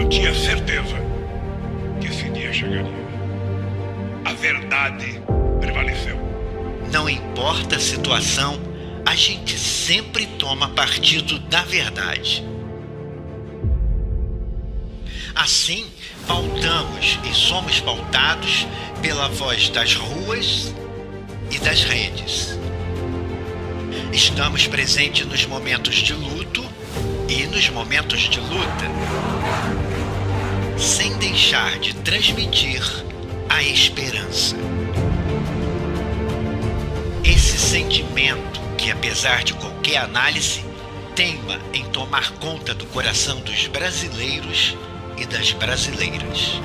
Eu tinha certeza que esse dia chegaria. A verdade prevaleceu. Não importa a situação, a gente sempre toma partido da verdade. Assim, pautamos e somos pautados pela voz das ruas e das redes. Estamos presentes nos momentos de luto e nos momentos de luta, sem deixar de transmitir a esperança. Esse sentimento que, apesar de qualquer análise, teima em tomar conta do coração dos brasileiros e das brasileiras.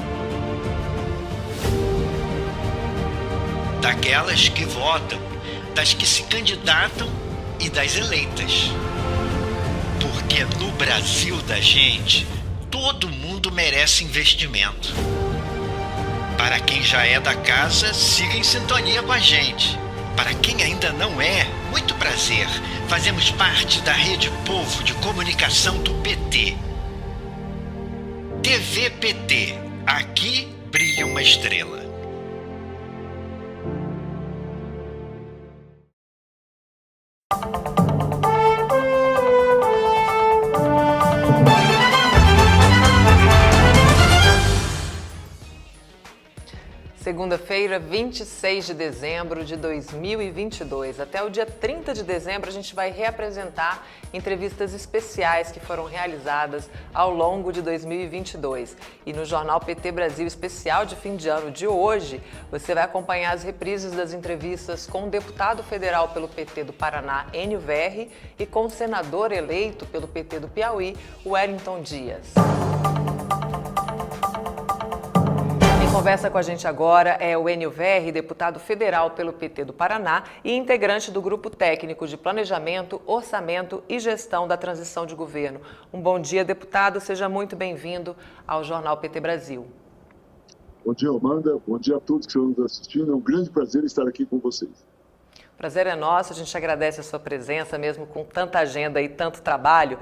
Daquelas que votam, das que se candidatam e das eleitas. Porque no Brasil da gente, todo mundo merece investimento. Para quem já é da casa, siga em sintonia com a gente. Para quem ainda não é, muito prazer. Fazemos parte da Rede Povo de Comunicação do PT. TV PT. Aqui brilha uma estrela. Segunda-feira, 26 de dezembro de 2022. Até o dia 30 de dezembro, a gente vai reapresentar entrevistas especiais que foram realizadas ao longo de 2022. E no Jornal PT Brasil Especial de fim de ano de hoje, você vai acompanhar as reprises das entrevistas com o deputado federal pelo PT do Paraná, Enio Verri, e com o senador eleito pelo PT do Piauí, Wellington Dias. Conversa com a gente agora é o Enio Verri, deputado federal pelo PT do Paraná e integrante do Grupo Técnico de Planejamento, Orçamento e Gestão da Transição de Governo. Um bom dia, deputado. Seja muito bem-vindo ao Jornal PT Brasil. Bom dia, Amanda. Bom dia a todos que estão nos assistindo. É um grande prazer estar aqui com vocês. O prazer é nosso, a gente agradece a sua presença, mesmo com tanta agenda e tanto trabalho.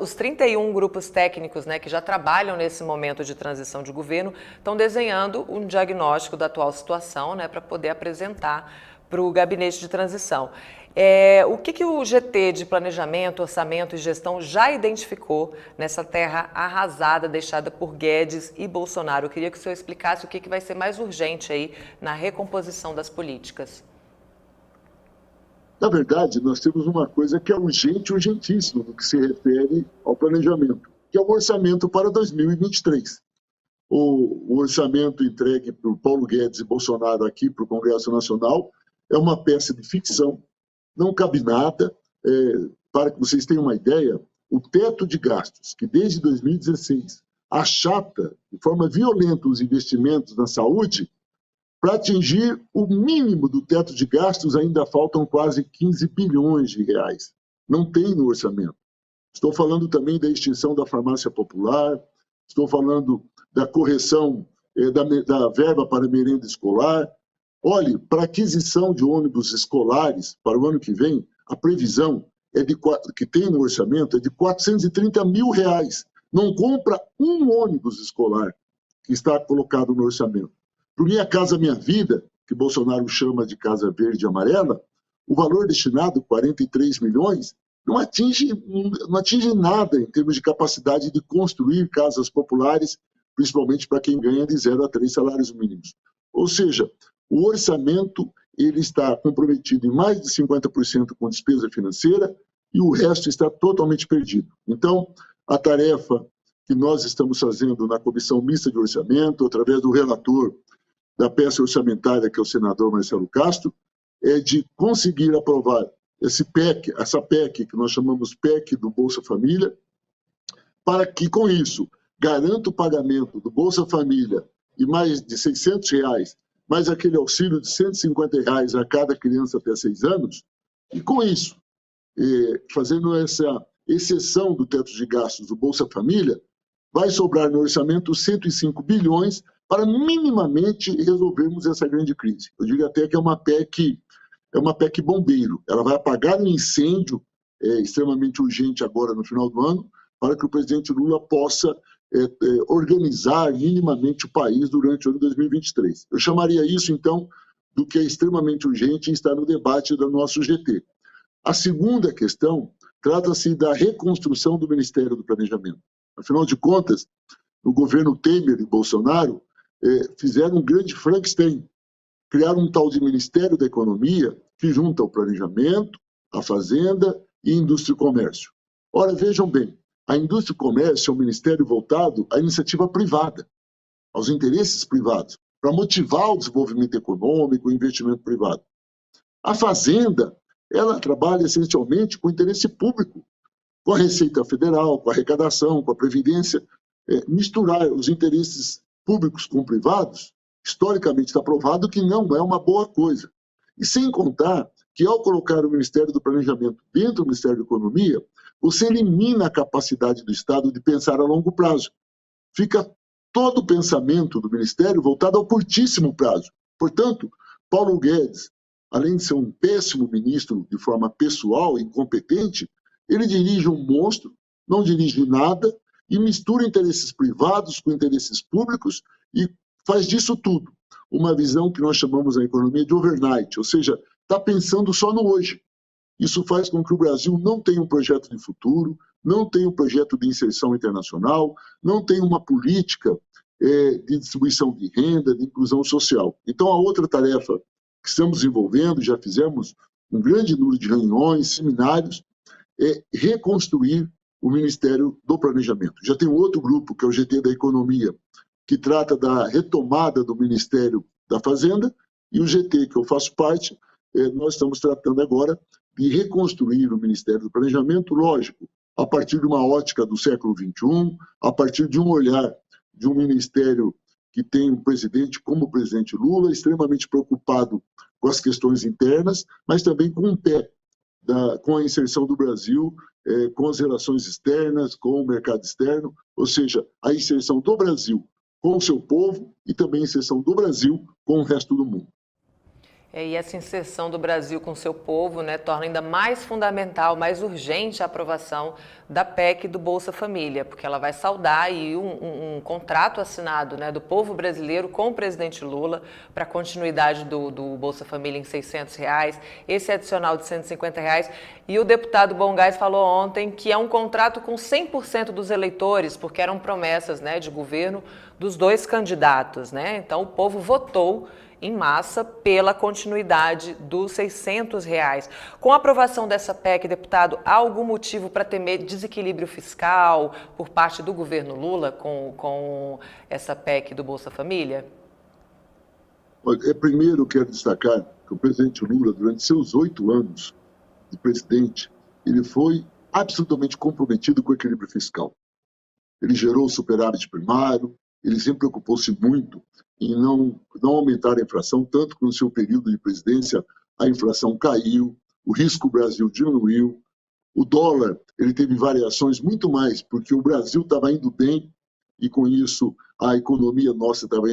Os 31 grupos técnicos, né, que já trabalham nesse momento de transição de governo estão desenhando um diagnóstico da atual situação, né, para poder apresentar para o gabinete de transição. O que o GT de Planejamento, Orçamento e Gestão já identificou nessa terra arrasada deixada por Guedes e Bolsonaro? Eu queria que o senhor explicasse o que vai ser mais urgente aí na recomposição das políticas. Na verdade, nós temos uma coisa que é urgente, urgentíssima no que se refere ao planejamento, que é o orçamento para 2023. O orçamento entregue por Paulo Guedes e Bolsonaro aqui para o Congresso Nacional é uma peça de ficção. Não cabe nada. Para que vocês tenham uma ideia, o teto de gastos, que desde 2016 achata de forma violenta os investimentos na saúde, para atingir o mínimo do teto de gastos ainda faltam quase 15 bilhões de reais. Não tem no orçamento. Estou falando também da extinção da farmácia popular, estou falando da correção da verba para merenda escolar. Olhe, para aquisição de ônibus escolares para o ano que vem, a previsão que tem no orçamento é de R$430 mil. Não compra um ônibus escolar que está colocado no orçamento. Para Minha Casa Minha Vida, que Bolsonaro chama de Casa Verde e Amarela, o valor destinado, 43 milhões, não atinge nada em termos de capacidade de construir casas populares, principalmente para quem ganha de 0 a 3 salários mínimos. Ou seja, o orçamento ele está comprometido em mais de 50% com despesa financeira e o resto está totalmente perdido. Então, a tarefa que nós estamos fazendo na Comissão Mista de Orçamento, através do relator da peça orçamentária, que é o senador Marcelo Castro, é de conseguir aprovar essa PEC, que nós chamamos PEC do Bolsa Família, para que, com isso, garanta o pagamento do Bolsa Família e mais de R$600, mais aquele auxílio de R$150 a cada criança até 6 anos, e com isso, fazendo essa exceção do teto de gastos do Bolsa Família, vai sobrar no orçamento 105 bilhões para minimamente resolvermos essa grande crise. Eu diria até que é uma PEC bombeiro. Ela vai apagar um incêndio extremamente urgente agora no final do ano, para que o presidente Lula possa organizar minimamente o país durante o ano 2023. Eu chamaria isso, então, do que é extremamente urgente e está no debate do nosso GT. A segunda questão trata-se da reconstrução do Ministério do Planejamento. Afinal de contas, o governo Temer e Bolsonaro fizeram um grande Frankenstein, criaram um tal de Ministério da Economia que junta o planejamento, a fazenda e a indústria e comércio. Ora, vejam bem, a indústria e comércio é um ministério voltado à iniciativa privada, aos interesses privados, para motivar o desenvolvimento econômico, o investimento privado. A fazenda, ela trabalha essencialmente com o interesse público, com a Receita Federal, com a arrecadação, com a Previdência. Misturar os interesses públicos com privados, historicamente está provado que não é uma boa coisa. E sem contar que, ao colocar o Ministério do Planejamento dentro do Ministério da Economia, você elimina a capacidade do Estado de pensar a longo prazo. Fica todo o pensamento do Ministério voltado ao curtíssimo prazo. Portanto, Paulo Guedes, além de ser um péssimo ministro de forma pessoal e incompetente, ele dirige um monstro, não dirige nada e mistura interesses privados com interesses públicos e faz disso tudo uma visão que nós chamamos na economia de overnight, ou seja, está pensando só no hoje. Isso faz com que o Brasil não tenha um projeto de futuro, não tenha um projeto de inserção internacional, não tenha uma política de distribuição de renda, de inclusão social. Então, a outra tarefa que estamos desenvolvendo, já fizemos um grande número de reuniões, seminários, é reconstruir o Ministério do Planejamento. Já tem um outro grupo, que é o GT da Economia, que trata da retomada do Ministério da Fazenda, e o GT, que eu faço parte, nós estamos tratando agora de reconstruir o Ministério do Planejamento, lógico, a partir de uma ótica do século XXI, a partir de um olhar de um ministério que tem um presidente como o presidente Lula, extremamente preocupado com as questões internas, mas também com o pé com a inserção do Brasil, com as relações externas, com o mercado externo, ou seja, a inserção do Brasil com o seu povo e também a inserção do Brasil com o resto do mundo. E essa inserção do Brasil com o seu povo, né, torna ainda mais fundamental, mais urgente a aprovação da PEC do Bolsa Família, porque ela vai saudar aí um contrato assinado, né, do povo brasileiro com o presidente Lula para a continuidade do Bolsa Família em R$600, esse adicional de R$150. E o deputado Bongás falou ontem que é um contrato com 100% dos eleitores, porque eram promessas, né, de governo dos dois candidatos, né? Então o povo votou em massa pela continuidade dos R$600. Com a aprovação dessa PEC, deputado, há algum motivo para temer desequilíbrio fiscal por parte do governo Lula com essa PEC do Bolsa Família? Primeiro, quero destacar que o presidente Lula, durante seus 8 anos de presidente, ele foi absolutamente comprometido com o equilíbrio fiscal. Ele gerou o superávit primário, ele sempre preocupou-se muito em não aumentar a inflação, tanto que no seu período de presidência a inflação caiu, o risco Brasil diminuiu, o dólar ele teve variações muito mais, porque o Brasil estava indo bem e com isso a economia nossa estava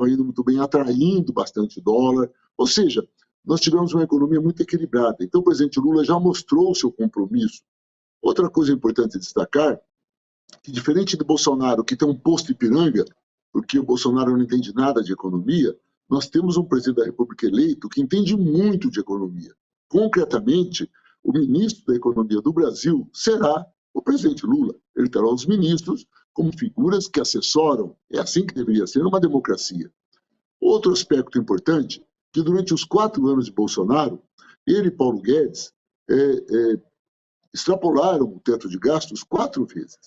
indo muito bem, atraindo bastante dólar, ou seja, nós tivemos uma economia muito equilibrada. Então o presidente Lula já mostrou o seu compromisso. Outra coisa importante destacar, que diferente de Bolsonaro, que tem um posto Ipiranga, porque o Bolsonaro não entende nada de economia, nós temos um presidente da República eleito que entende muito de economia. Concretamente, o ministro da Economia do Brasil será o presidente Lula. Ele terá os ministros como figuras que assessoram. É assim que deveria ser numa democracia. Outro aspecto importante, que durante os 4 anos de Bolsonaro, ele e Paulo Guedes extrapolaram o teto de gastos 4 vezes.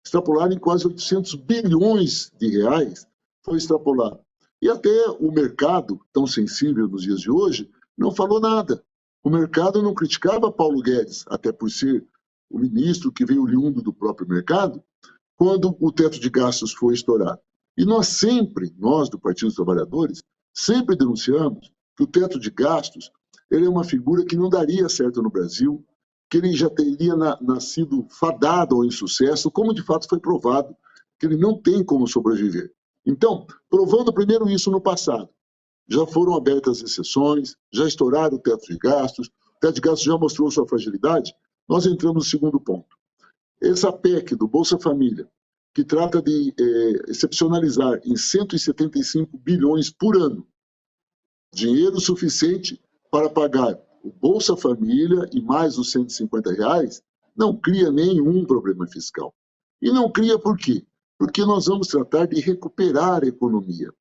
Extrapolaram em quase 800 bilhões de reais, foi extrapolado. E até o mercado, tão sensível nos dias de hoje, não falou nada. O mercado não criticava Paulo Guedes, até por ser o ministro que veio oriundo do próprio mercado, quando o teto de gastos foi estourado. E nós do Partido dos Trabalhadores, sempre denunciamos que o teto de gastos ele é uma figura que não daria certo no Brasil, que ele já teria nascido fadado ao insucesso, como de fato foi provado, que ele não tem como sobreviver. Então, provando primeiro isso no passado, já foram abertas exceções, já estouraram o teto de gastos já mostrou sua fragilidade, nós entramos no segundo ponto. Essa PEC do Bolsa Família, que trata de excepcionalizar em 175 bilhões por ano, dinheiro suficiente para pagar o Bolsa Família e mais os R$ 150, não cria nenhum problema fiscal. E não cria por quê? Porque nós vamos tratar de recuperar a economia.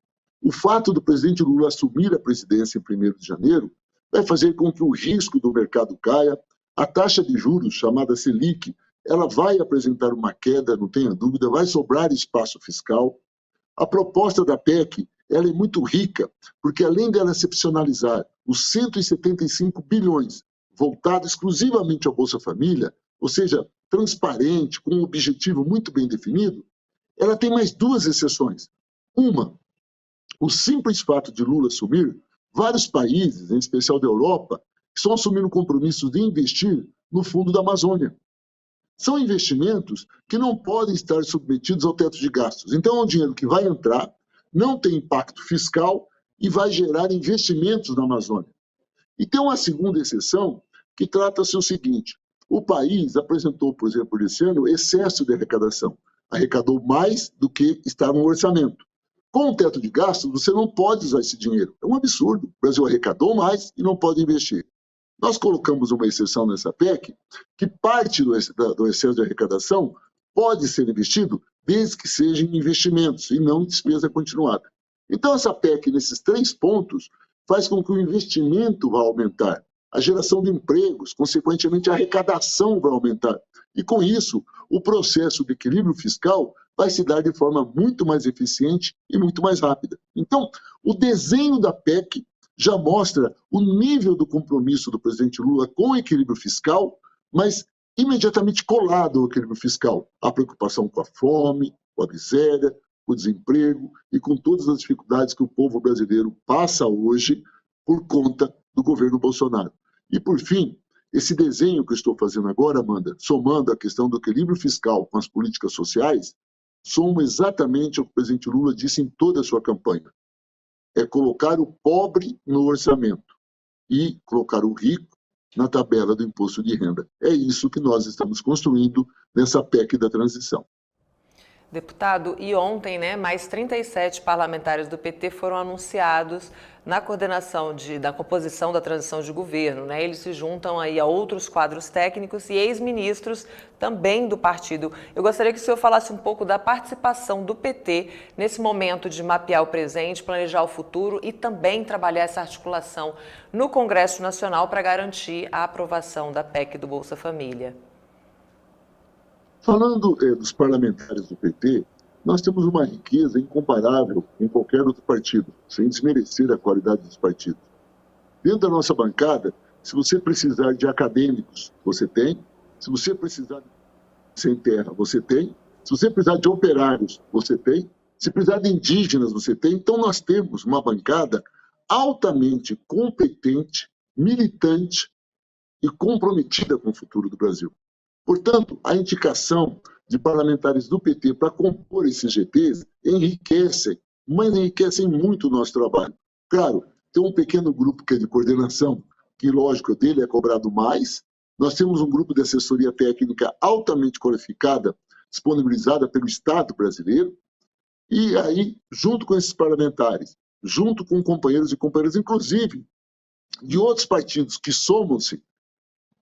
O fato do presidente Lula assumir a presidência em 1º de janeiro vai fazer com que o risco do mercado caia, a taxa de juros, chamada Selic, ela vai apresentar uma queda, não tenha dúvida, vai sobrar espaço fiscal. A proposta da PEC, ela é muito rica, porque além dela excepcionalizar os 175 bilhões voltados exclusivamente ao Bolsa Família, ou seja, transparente, com um objetivo muito bem definido, ela tem mais duas exceções. Uma, o simples fato de Lula assumir, vários países, em especial da Europa, estão assumindo compromissos de investir no Fundo da Amazônia. São investimentos que não podem estar submetidos ao teto de gastos. Então, é um dinheiro que vai entrar, não tem impacto fiscal e vai gerar investimentos na Amazônia. E tem uma segunda exceção que trata-se o seguinte: o país apresentou, por exemplo, esse ano, excesso de arrecadação. Arrecadou mais do que está no orçamento. Com o teto de gastos, você não pode usar esse dinheiro. É um absurdo. O Brasil arrecadou mais e não pode investir. Nós colocamos uma exceção nessa PEC que parte do excesso de arrecadação pode ser investido desde que seja em investimentos e não em despesa continuada. Então, essa PEC, nesses 3 pontos, faz com que o investimento vá aumentar, a geração de empregos, consequentemente, a arrecadação vai aumentar. E, com isso, o processo de equilíbrio fiscal vai se dar de forma muito mais eficiente e muito mais rápida. Então, o desenho da PEC já mostra o nível do compromisso do presidente Lula com o equilíbrio fiscal, mas imediatamente colado ao equilíbrio fiscal, a preocupação com a fome, com a miséria, com o desemprego e com todas as dificuldades que o povo brasileiro passa hoje por conta do governo Bolsonaro. E, por fim, esse desenho que eu estou fazendo agora, Amanda, somando a questão do equilíbrio fiscal com as políticas sociais, soma exatamente o que o presidente Lula disse em toda a sua campanha. É colocar o pobre no orçamento e colocar o rico na tabela do imposto de renda. É isso que nós estamos construindo nessa PEC da transição. Deputado, e ontem, mais 37 parlamentares do PT foram anunciados na coordenação da composição da transição de governo, Eles se juntam aí a outros quadros técnicos e ex-ministros também do partido. Eu gostaria que o senhor falasse um pouco da participação do PT nesse momento de mapear o presente, planejar o futuro e também trabalhar essa articulação no Congresso Nacional para garantir a aprovação da PEC do Bolsa Família. Falando dos parlamentares do PT, nós temos uma riqueza incomparável em qualquer outro partido, sem desmerecer a qualidade dos partidos. Dentro da nossa bancada, se você precisar de acadêmicos, você tem. Se você precisar de sem terra, você tem. Se você precisar de operários, você tem. Se precisar de indígenas, você tem. Então, nós temos uma bancada altamente competente, militante e comprometida com o futuro do Brasil. Portanto, a indicação de parlamentares do PT para compor esses GTs enriquecem, mas enriquecem muito o nosso trabalho. Claro, tem um pequeno grupo que é de coordenação, que, lógico, dele é cobrado mais. Nós temos um grupo de assessoria técnica altamente qualificada, disponibilizada pelo Estado brasileiro. E aí, junto com esses parlamentares, junto com companheiros e companheiras, inclusive, de outros partidos que somam-se,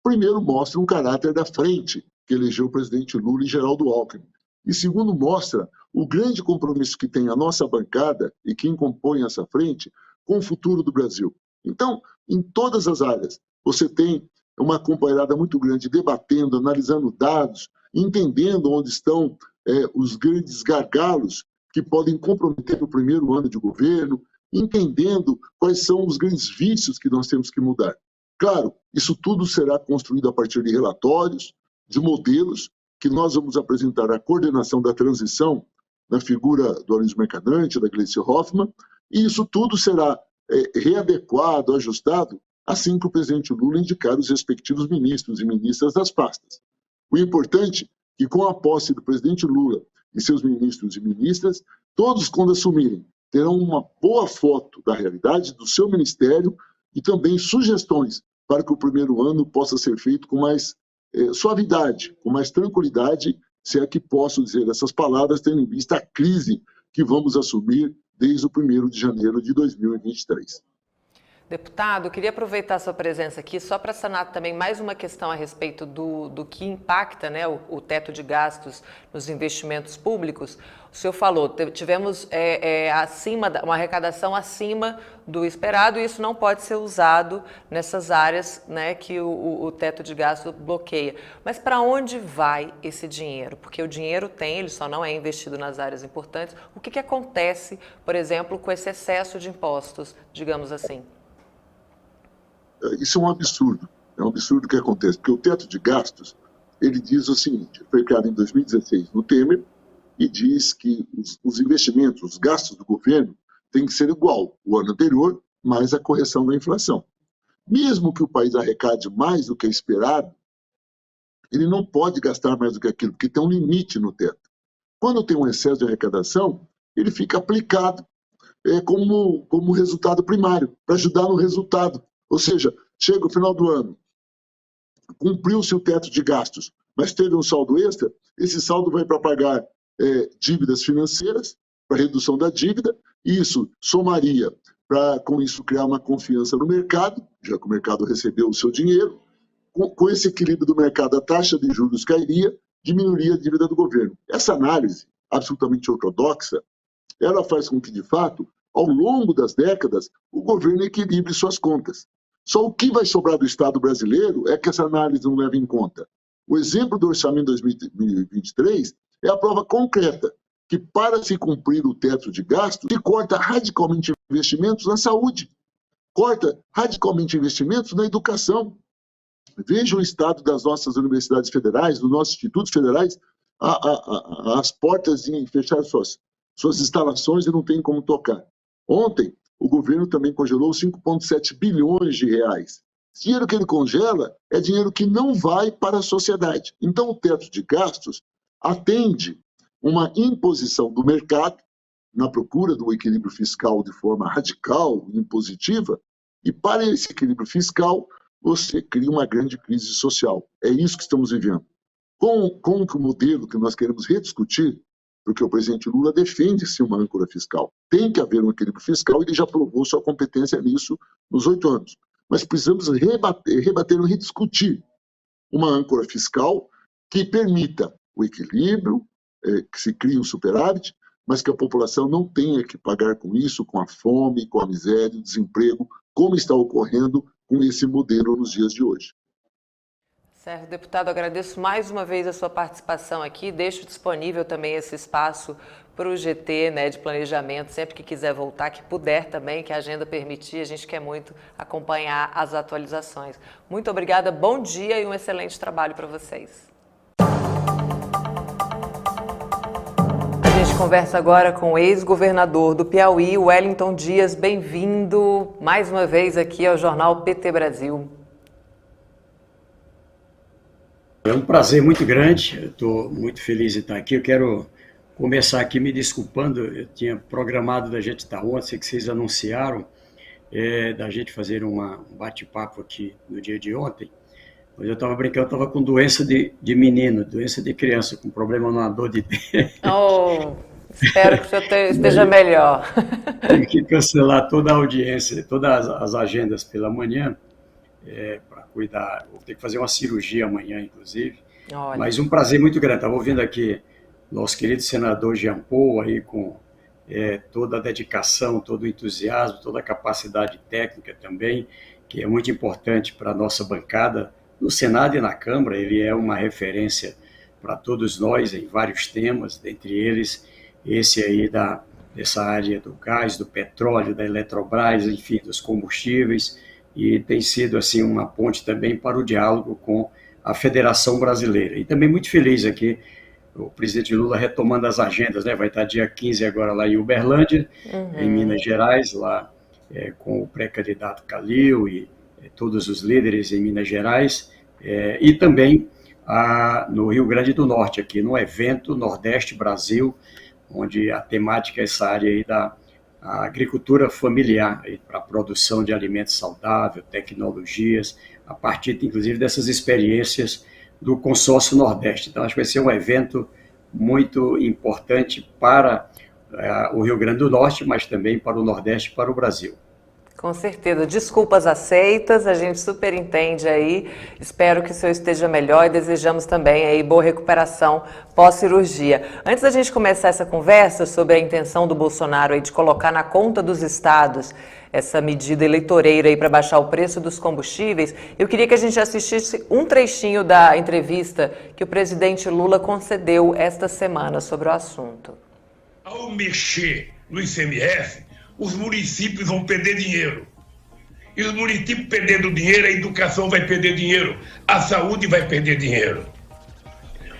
primeiro, mostra um caráter da frente que elegeu o presidente Lula e Geraldo Alckmin. E segundo, mostra o grande compromisso que tem a nossa bancada e quem compõe essa frente com o futuro do Brasil. Então, em todas as áreas, você tem uma companheirada muito grande debatendo, analisando dados, entendendo onde estão os grandes gargalos que podem comprometer o primeiro ano de governo, entendendo quais são os grandes vícios que nós temos que mudar. Claro, isso tudo será construído a partir de relatórios, de modelos, que nós vamos apresentar à coordenação da transição na figura do Aloysio Mercadante, da Gleice Hoffmann, e isso tudo será readequado, ajustado, assim que o presidente Lula indicar os respectivos ministros e ministras das pastas. O importante é que, com a posse do presidente Lula e seus ministros e ministras, todos, quando assumirem, terão uma boa foto da realidade do seu ministério e também sugestões para que o primeiro ano possa ser feito com mais suavidade, com mais tranquilidade, se é que posso dizer essas palavras, tendo em vista a crise que vamos assumir desde o 1º de janeiro de 2023. Deputado, eu queria aproveitar a sua presença aqui só para sanar também mais uma questão a respeito do que impacta, né, o teto de gastos nos investimentos públicos. O senhor falou, tivemos uma arrecadação acima do esperado e isso não pode ser usado nessas áreas, né, que o teto de gasto bloqueia. Mas para onde vai esse dinheiro? Porque o dinheiro tem, ele só não é investido nas áreas importantes. O que acontece, por exemplo, com esse excesso de impostos, digamos assim? Isso é um absurdo o que acontece, porque o teto de gastos, ele diz o seguinte, foi criado em 2016 no Temer, e diz que os investimentos, os gastos do governo, têm que ser igual o ano anterior, mais a correção da inflação. Mesmo que o país arrecade mais do que é esperado, ele não pode gastar mais do que aquilo, porque tem um limite no teto. Quando tem um excesso de arrecadação, ele fica aplicado como resultado primário, para ajudar no resultado. Ou seja, chega o final do ano, cumpriu-se o teto de gastos, mas teve um saldo extra, esse saldo vai para pagar dívidas financeiras, para redução da dívida, e isso somaria para, com isso, criar uma confiança no mercado, já que o mercado recebeu o seu dinheiro, com esse equilíbrio do mercado, a taxa de juros cairia, diminuiria a dívida do governo. Essa análise, absolutamente ortodoxa, ela faz com que, de fato, ao longo das décadas, o governo equilibre suas contas. Só o que vai sobrar do Estado brasileiro é que essa análise não leva em conta. O exemplo do orçamento 2023 é a prova concreta que, para se cumprir o teto de gastos, se corta radicalmente investimentos na saúde, corta radicalmente investimentos na educação. Veja o estado das nossas universidades federais, dos nossos institutos federais, as portas em fechar suas instalações e não tem como tocar. Ontem, o governo também congelou 5,7 bilhões de reais. Esse dinheiro que ele congela é dinheiro que não vai para a sociedade. Então, o teto de gastos atende uma imposição do mercado na procura do equilíbrio fiscal de forma radical e impositiva, e para esse equilíbrio fiscal, você cria uma grande crise social. É isso que estamos vivendo. Com o modelo que nós queremos rediscutir, porque o presidente Lula defende-se uma âncora fiscal. Tem que haver um equilíbrio fiscal e ele já provou sua competência nisso nos 8 anos. Mas precisamos rebater e rediscutir uma âncora fiscal que permita o equilíbrio, que se crie um superávit, mas que a população não tenha que pagar com isso, com a fome, com a miséria, o desemprego, como está ocorrendo com esse modelo nos dias de hoje. Certo, deputado, agradeço mais uma vez a sua participação aqui, deixo disponível também esse espaço para o GT, né, de planejamento, sempre que quiser voltar, que puder também, que a agenda permitir, a gente quer muito acompanhar as atualizações. Muito obrigada, bom dia e um excelente trabalho para vocês. A gente conversa agora com o ex-governador do Piauí, Wellington Dias, bem-vindo mais uma vez aqui ao Jornal PT Brasil. É um prazer muito grande, eu estou muito feliz em estar aqui. Eu quero começar aqui me desculpando, eu tinha programado da gente estar ontem, sei que vocês anunciaram, da gente fazer um bate-papo aqui no dia de ontem, mas eu estava brincando, eu estava com doença de menino, doença de criança, com problema na dor de dente. Oh, espero que o senhor esteja melhor. Tive que cancelar toda a audiência, todas as agendas pela manhã, para cuidar, vou ter que fazer uma cirurgia amanhã, inclusive. Olha. Mas um prazer muito grande. Estava ouvindo aqui nosso querido senador Jean Paul, aí com toda a dedicação, todo o entusiasmo, toda a capacidade técnica também, que é muito importante para a nossa bancada no Senado e na Câmara. Ele é uma referência para todos nós em vários temas, dentre eles esse aí dessa área do gás, do petróleo, da Eletrobras, enfim, dos combustíveis, e tem sido assim uma ponte também para o diálogo com a Federação Brasileira. E também muito feliz aqui, o presidente Lula retomando as agendas, né? Vai estar dia 15 agora lá em Uberlândia, em Minas Gerais, lá com o pré-candidato Calil e todos os líderes em Minas Gerais, e também no Rio Grande do Norte, aqui no evento Nordeste Brasil, onde a temática é essa área aí a agricultura familiar para a produção de alimentos saudáveis, tecnologias, a partir, inclusive, dessas experiências do Consórcio Nordeste. Então, acho que vai ser um evento muito importante para o Rio Grande do Norte, mas também para o Nordeste e para o Brasil. Com certeza. Desculpas aceitas, a gente super entende aí. Espero que o senhor esteja melhor e desejamos também aí boa recuperação pós-cirurgia. Antes da gente começar essa conversa sobre a intenção do Bolsonaro aí de colocar na conta dos estados essa medida eleitoreira aí para baixar o preço dos combustíveis, eu queria que a gente assistisse um trechinho da entrevista que o presidente Lula concedeu esta semana sobre o assunto. Ao mexer no ICMS, os municípios vão perder dinheiro. E os municípios perdendo dinheiro, a educação vai perder dinheiro, a saúde vai perder dinheiro.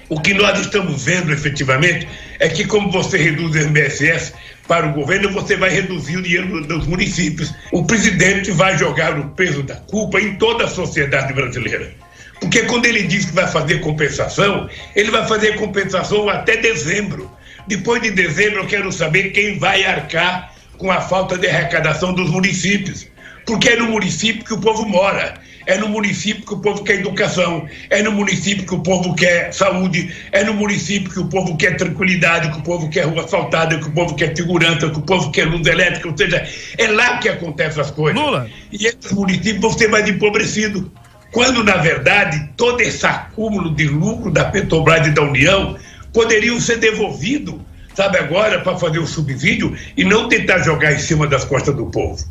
O que nós estamos vendo efetivamente é que, como você reduz o ICMS para o governo, você vai reduzir o dinheiro dos municípios. O presidente vai jogar o peso da culpa em toda a sociedade brasileira. Porque quando ele diz que vai fazer compensação, ele vai fazer compensação até dezembro. Depois de dezembro, eu quero saber quem vai arcar com a falta de arrecadação dos municípios. Porque é no município que o povo mora, é no município que o povo quer educação, é no município que o povo quer saúde, é no município que o povo quer tranquilidade, que o povo quer rua asfaltada, que o povo quer segurança, que o povo quer luz elétrica, ou seja, é lá que acontecem as coisas. Lula. E esses municípios vão ser mais empobrecidos. Quando, na verdade, todo esse acúmulo de lucro da Petrobras e da União poderiam ser devolvidos, sabe, agora, para fazer o subsídio e não tentar jogar em cima das costas do povo.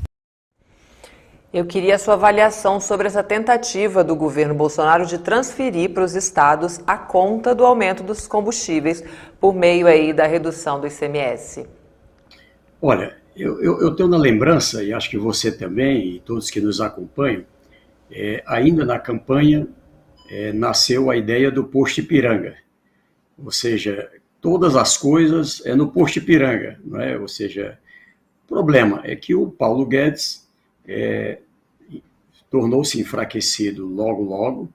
Eu queria a sua avaliação sobre essa tentativa do governo Bolsonaro de transferir para os estados a conta do aumento dos combustíveis por meio aí da redução do ICMS. Olha, eu tenho na lembrança, e acho que você também, e todos que nos acompanham, ainda na campanha nasceu a ideia do posto Ipiranga. Ou seja, todas as coisas no posto Ipiranga, não é? Ou seja, o problema é que o Paulo Guedes tornou-se enfraquecido logo,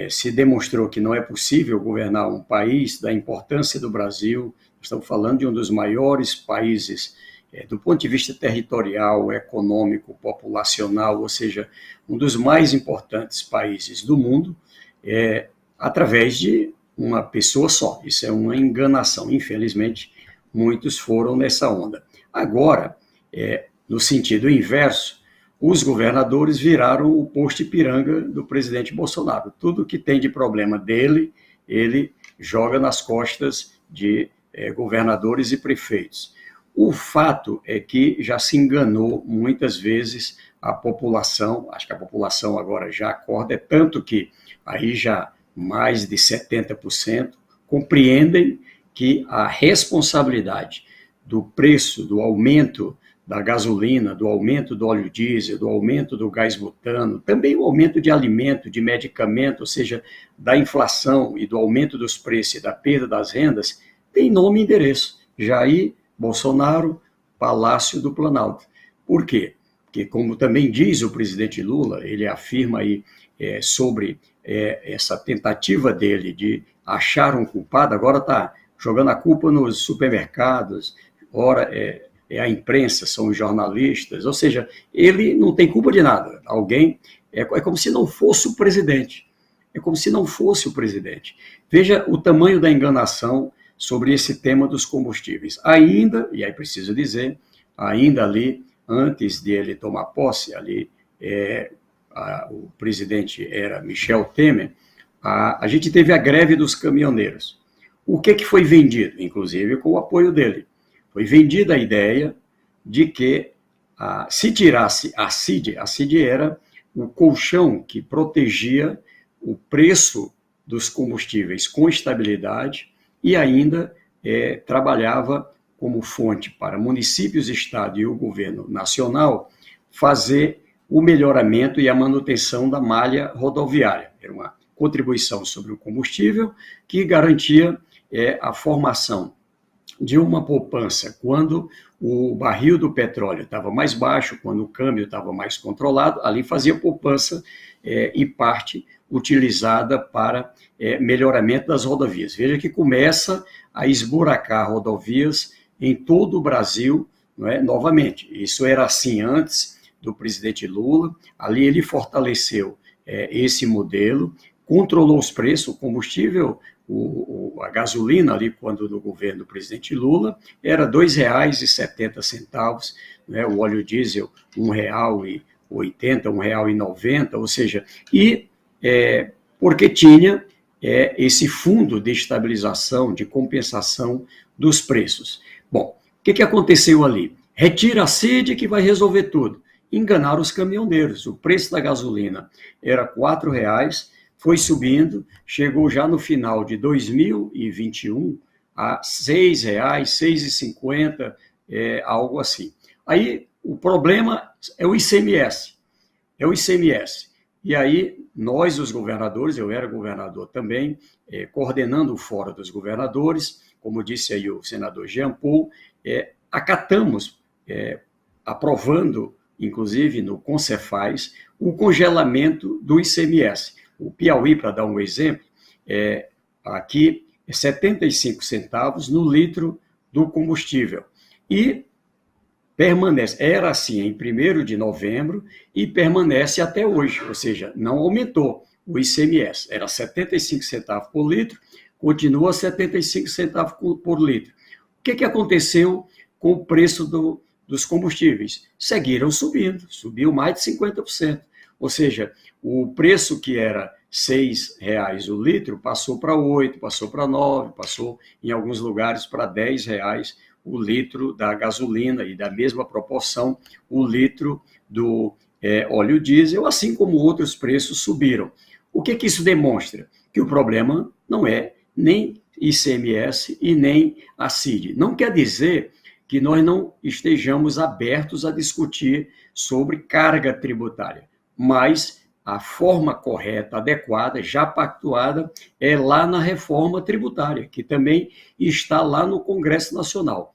se demonstrou que não é possível governar um país da importância do Brasil. Estamos falando de um dos maiores países do ponto de vista territorial, econômico, populacional, ou seja, um dos mais importantes países do mundo, através de uma pessoa só. Isso é uma enganação. Infelizmente, muitos foram nessa onda. Agora, no sentido inverso, os governadores viraram o posto Ipiranga do presidente Bolsonaro. Tudo que tem de problema dele, ele joga nas costas de governadores e prefeitos. O fato é que já se enganou muitas vezes a população, acho que a população agora já acorda, tanto que aí já mais de 70% compreendem que a responsabilidade do preço, do aumento da gasolina, do aumento do óleo diesel, do aumento do gás butano, também o aumento de alimento, de medicamento, ou seja, da inflação e do aumento dos preços e da perda das rendas, tem nome e endereço. Jair Bolsonaro, Palácio do Planalto. Por quê? Porque, como também diz o presidente Lula, ele afirma aí sobre essa tentativa dele de achar um culpado, agora está jogando a culpa nos supermercados, ora é a imprensa, são os jornalistas, ou seja, ele não tem culpa de nada. Alguém, é como se não fosse o presidente. É como se não fosse o presidente. Veja o tamanho da enganação sobre esse tema dos combustíveis. Ainda, e aí preciso dizer, ainda ali, antes de ele tomar posse, ali o presidente era Michel Temer, a gente teve a greve dos caminhoneiros. O que foi vendido? Inclusive com o apoio dele. Foi vendida a ideia de que se tirasse a CID era o colchão que protegia o preço dos combustíveis com estabilidade e ainda trabalhava como fonte para municípios, estado e o governo nacional fazer o melhoramento e a manutenção da malha rodoviária. Era uma contribuição sobre o combustível que garantia a formação de uma poupança quando o barril do petróleo estava mais baixo, quando o câmbio estava mais controlado, ali fazia poupança e parte utilizada para melhoramento das rodovias. Veja que começa a esburacar rodovias em todo o Brasil, não é? Novamente. Isso era assim antes do presidente Lula, ali ele fortaleceu esse modelo, controlou os preços, o combustível, a gasolina ali, quando no governo do presidente Lula, era R$ 2,70, né, o óleo diesel R$ 1,80, R$ 1,90, ou seja, porque tinha esse fundo de estabilização, de compensação dos preços. Bom, o que aconteceu ali? Retira a CID que vai resolver tudo. Enganaram os caminhoneiros. O preço da gasolina era R$ 4,00, foi subindo, chegou já no final de 2021 a R$ 6,00, R$ 6,50, algo assim. Aí o problema é o ICMS. E aí nós, os governadores, eu era governador também, coordenando o Fórum dos Governadores, como disse aí o senador Jean Paul, acatamos, aprovando, inclusive no Concefaz, o congelamento do ICMS. O Piauí, para dar um exemplo, aqui é 75 centavos no litro do combustível. E permanece, era assim em 1º de novembro e permanece até hoje, ou seja, não aumentou o ICMS. Era 75 centavos por litro, continua 75 centavos por litro. O que aconteceu com o preço dos combustíveis? Seguiram subindo, subiu mais de 50%. Ou seja, o preço que era R$ 6,00 o litro passou para 8, passou para 9, passou em alguns lugares para R$ 10,00 o litro da gasolina e da mesma proporção o litro do óleo diesel, assim como outros preços subiram. O que isso demonstra? Que o problema não é nem ICMS e nem a CID. Não quer dizer que nós não estejamos abertos a discutir sobre carga tributária, mas a forma correta, adequada, já pactuada, é lá na reforma tributária, que também está lá no Congresso Nacional,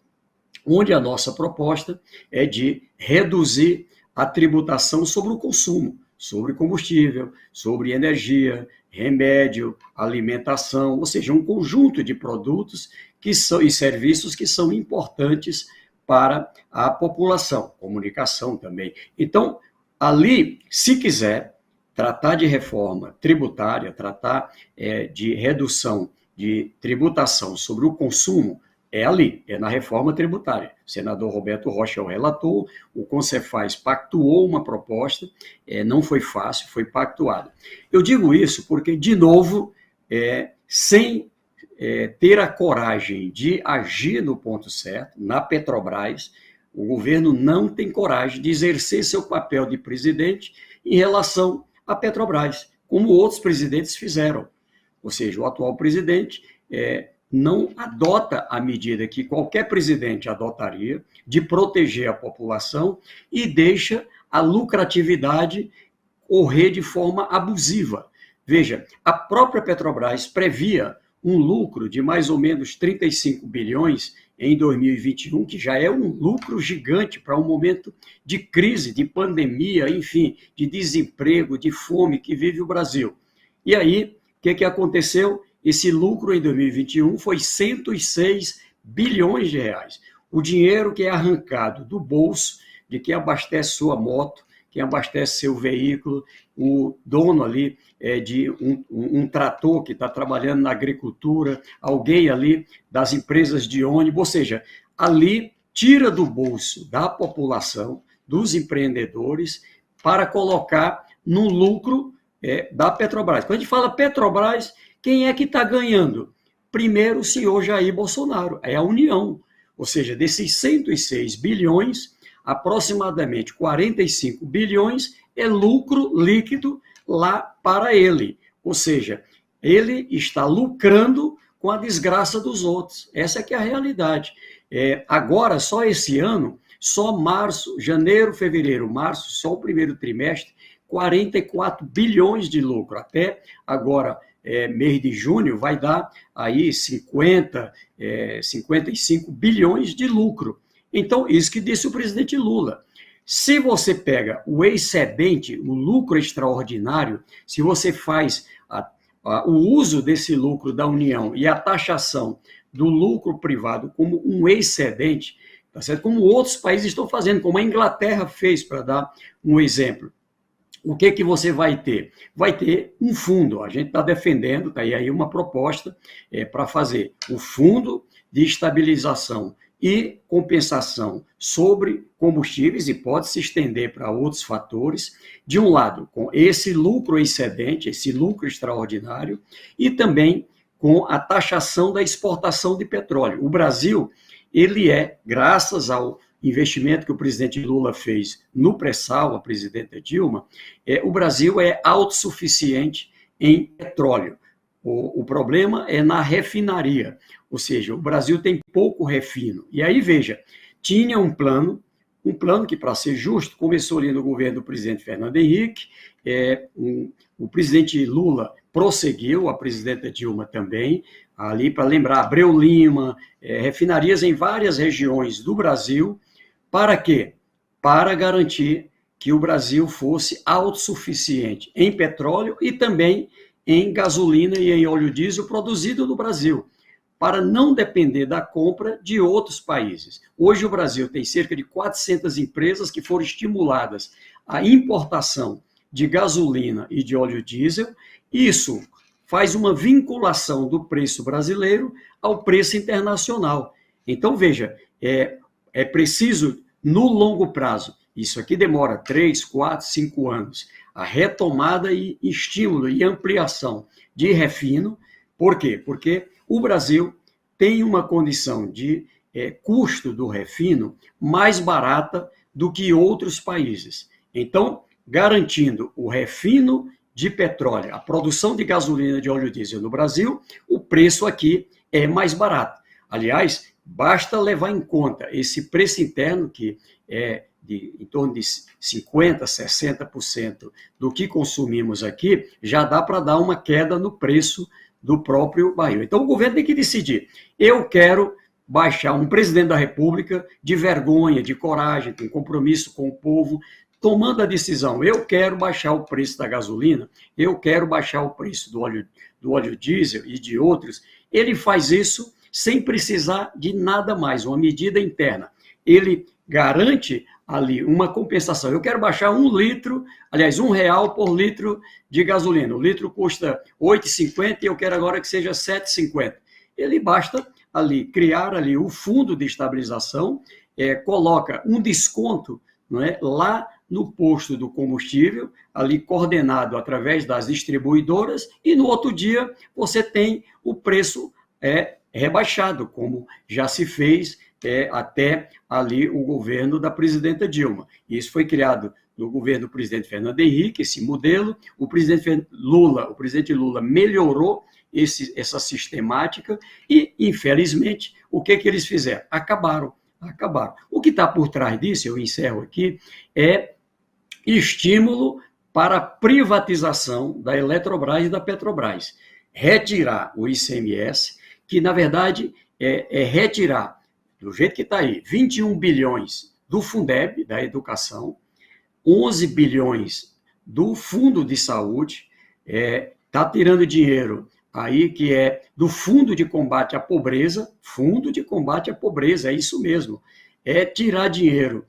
onde a nossa proposta é de reduzir a tributação sobre o consumo, sobre combustível, sobre energia, remédio, alimentação, ou seja, um conjunto de produtos e serviços que são importantes para a população, comunicação também. Então, ali, se quiser tratar de reforma tributária, tratar de redução de tributação sobre o consumo, ali, na reforma tributária. O senador Roberto Rocha é o relator, o Concefaz pactuou uma proposta, não foi fácil, foi pactuada. Eu digo isso porque, de novo, sem ter a coragem de agir no ponto certo, na Petrobras, o governo não tem coragem de exercer seu papel de presidente em relação à Petrobras, como outros presidentes fizeram. Ou seja, o atual presidente não adota a medida que qualquer presidente adotaria de proteger a população e deixa a lucratividade correr de forma abusiva. Veja, a própria Petrobras previa um lucro de mais ou menos 35 bilhões em 2021, que já é um lucro gigante para um momento de crise, de pandemia, enfim, de desemprego, de fome que vive o Brasil. E aí, o que aconteceu? Esse lucro em 2021 foi 106 bilhões de reais. O dinheiro que é arrancado do bolso de quem abastece sua moto, quem abastece seu veículo, o dono ali de um trator que está trabalhando na agricultura, alguém ali das empresas de ônibus, ou seja, ali tira do bolso da população, dos empreendedores, para colocar no lucro da Petrobras. Quando a gente fala Petrobras, quem é que está ganhando? Primeiro, o senhor Jair Bolsonaro, é a União. Ou seja, desses 106 bilhões, aproximadamente 45 bilhões é lucro líquido lá para ele. Ou seja, ele está lucrando com a desgraça dos outros. Essa é que é a realidade. Agora, só esse ano, só março, janeiro, fevereiro, março, só o primeiro trimestre, 44 bilhões de lucro. Até agora, mês de junho, vai dar aí 55 bilhões de lucro. Então, isso que disse o presidente Lula. Se você pega o excedente, o lucro extraordinário, se você faz o uso desse lucro da União e a taxação do lucro privado como um excedente, tá certo? Como outros países estão fazendo, como a Inglaterra fez, para dar um exemplo. o que você vai ter? Vai ter um fundo, a gente está defendendo, está aí uma proposta para fazer o fundo de estabilização e compensação sobre combustíveis, e pode se estender para outros fatores, de um lado, com esse lucro excedente, esse lucro extraordinário, e também com a taxação da exportação de petróleo. O Brasil, ele graças ao investimento que o presidente Lula fez no pré-sal, a presidenta Dilma, o Brasil é autossuficiente em petróleo. O problema é na refinaria, ou seja, o Brasil tem pouco refino. E aí, veja, tinha um plano que, para ser justo, começou ali no governo do presidente Fernando Henrique, o presidente Lula prosseguiu, a presidenta Dilma também, ali para lembrar, Abreu Lima, refinarias em várias regiões do Brasil. Para quê? Para garantir que o Brasil fosse autossuficiente em petróleo e também em gasolina e em óleo diesel produzido no Brasil, para não depender da compra de outros países. Hoje o Brasil tem cerca de 400 empresas que foram estimuladas à importação de gasolina e de óleo diesel. Isso faz uma vinculação do preço brasileiro ao preço internacional. Então, veja, é preciso, no longo prazo, isso aqui demora 3, 4, 5 anos, a retomada e estímulo e ampliação de refino. Por quê? Porque o Brasil tem uma condição de custo do refino mais barata do que outros países. Então, garantindo o refino de petróleo, a produção de gasolina e de óleo diesel no Brasil, o preço aqui é mais barato. Aliás, basta levar em conta esse preço interno, que é em torno de 50%, 60% do que consumimos aqui, já dá para dar uma queda no preço do próprio barril. Então, o governo tem que decidir. Eu quero baixar, um presidente da República de vergonha, de coragem, com compromisso com o povo, tomando a decisão, eu quero baixar o preço da gasolina, eu quero baixar o preço do óleo diesel e de outros. Ele faz isso sem precisar de nada mais, uma medida interna. Ele garante ali uma compensação. Eu quero baixar R$1 por litro de gasolina. O litro custa R$ 8,50 e eu quero agora que seja R$ 7,50. Ele basta ali criar ali o fundo de estabilização, coloca um desconto, não é, lá no posto do combustível, ali coordenado através das distribuidoras, e no outro dia você tem o preço rebaixado, como já se fez até ali o governo da presidenta Dilma. Isso foi criado no governo do presidente Fernando Henrique, esse modelo. O presidente Lula melhorou essa sistemática e, infelizmente, o que eles fizeram? Acabaram. O que está por trás disso, eu encerro aqui, é estímulo para a privatização da Eletrobras e da Petrobras. Retirar o ICMS, que, na verdade, é retirar, do jeito que está aí, 21 bilhões do Fundeb, da educação, 11 bilhões do Fundo de Saúde, está tirando dinheiro aí que é do Fundo de Combate à Pobreza, é isso mesmo, tirar dinheiro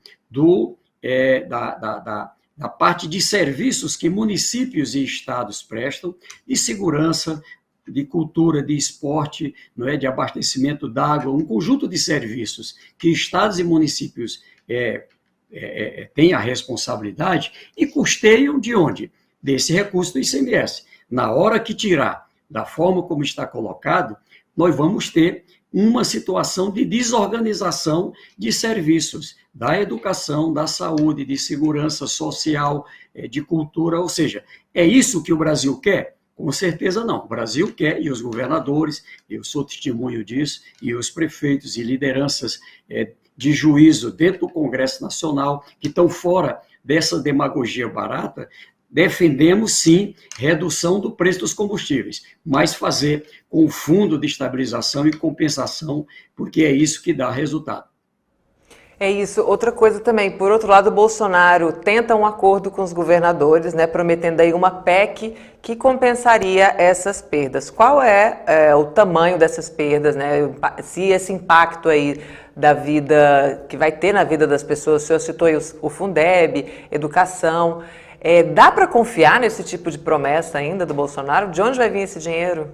da parte de serviços que municípios e estados prestam, de segurança, de cultura, de esporte, não é, de abastecimento d'água, um conjunto de serviços que estados e municípios têm a responsabilidade e custeiam de onde? Desse recurso do ICMS. Na hora que tirar da forma como está colocado, nós vamos ter uma situação de desorganização de serviços da educação, da saúde, de segurança social, de cultura, ou seja, é isso que o Brasil quer? Com certeza não. O Brasil quer, e os governadores, eu sou testemunho disso, e os prefeitos e lideranças de juízo dentro do Congresso Nacional, que estão fora dessa demagogia barata, defendemos, sim, redução do preço dos combustíveis, mas fazer com o fundo de estabilização e compensação, porque é isso que dá resultado. É isso. Outra coisa também, por outro lado, o Bolsonaro tenta um acordo com os governadores, né, prometendo aí uma PEC que compensaria essas perdas. Qual é o tamanho dessas perdas, né? Se esse impacto aí da vida, que vai ter na vida das pessoas, o senhor citou aí o Fundeb, educação, Dá para confiar nesse tipo de promessa ainda do Bolsonaro? De onde vai vir esse dinheiro?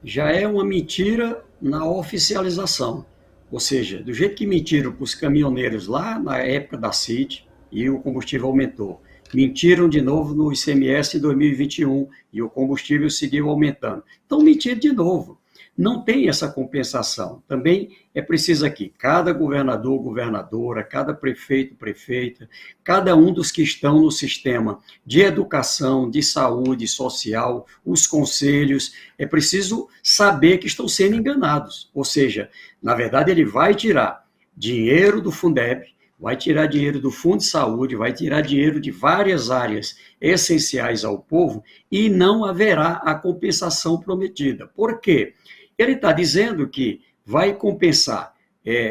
Já é uma mentira na oficialização. Ou seja, do jeito que mentiram para os caminhoneiros lá na época da CID e o combustível aumentou. Mentiram de novo no ICMS em 2021 e o combustível seguiu aumentando. Então, mentiram de novo. Não tem essa compensação. Também é preciso aqui, cada governador, governadora, cada prefeito, prefeita, cada um dos que estão no sistema de educação, de saúde social, os conselhos, é preciso saber que estão sendo enganados. Ou seja, na verdade, ele vai tirar dinheiro do Fundeb, vai tirar dinheiro do Fundo de Saúde, vai tirar dinheiro de várias áreas essenciais ao povo e não haverá a compensação prometida. Por quê? Ele está dizendo que vai compensar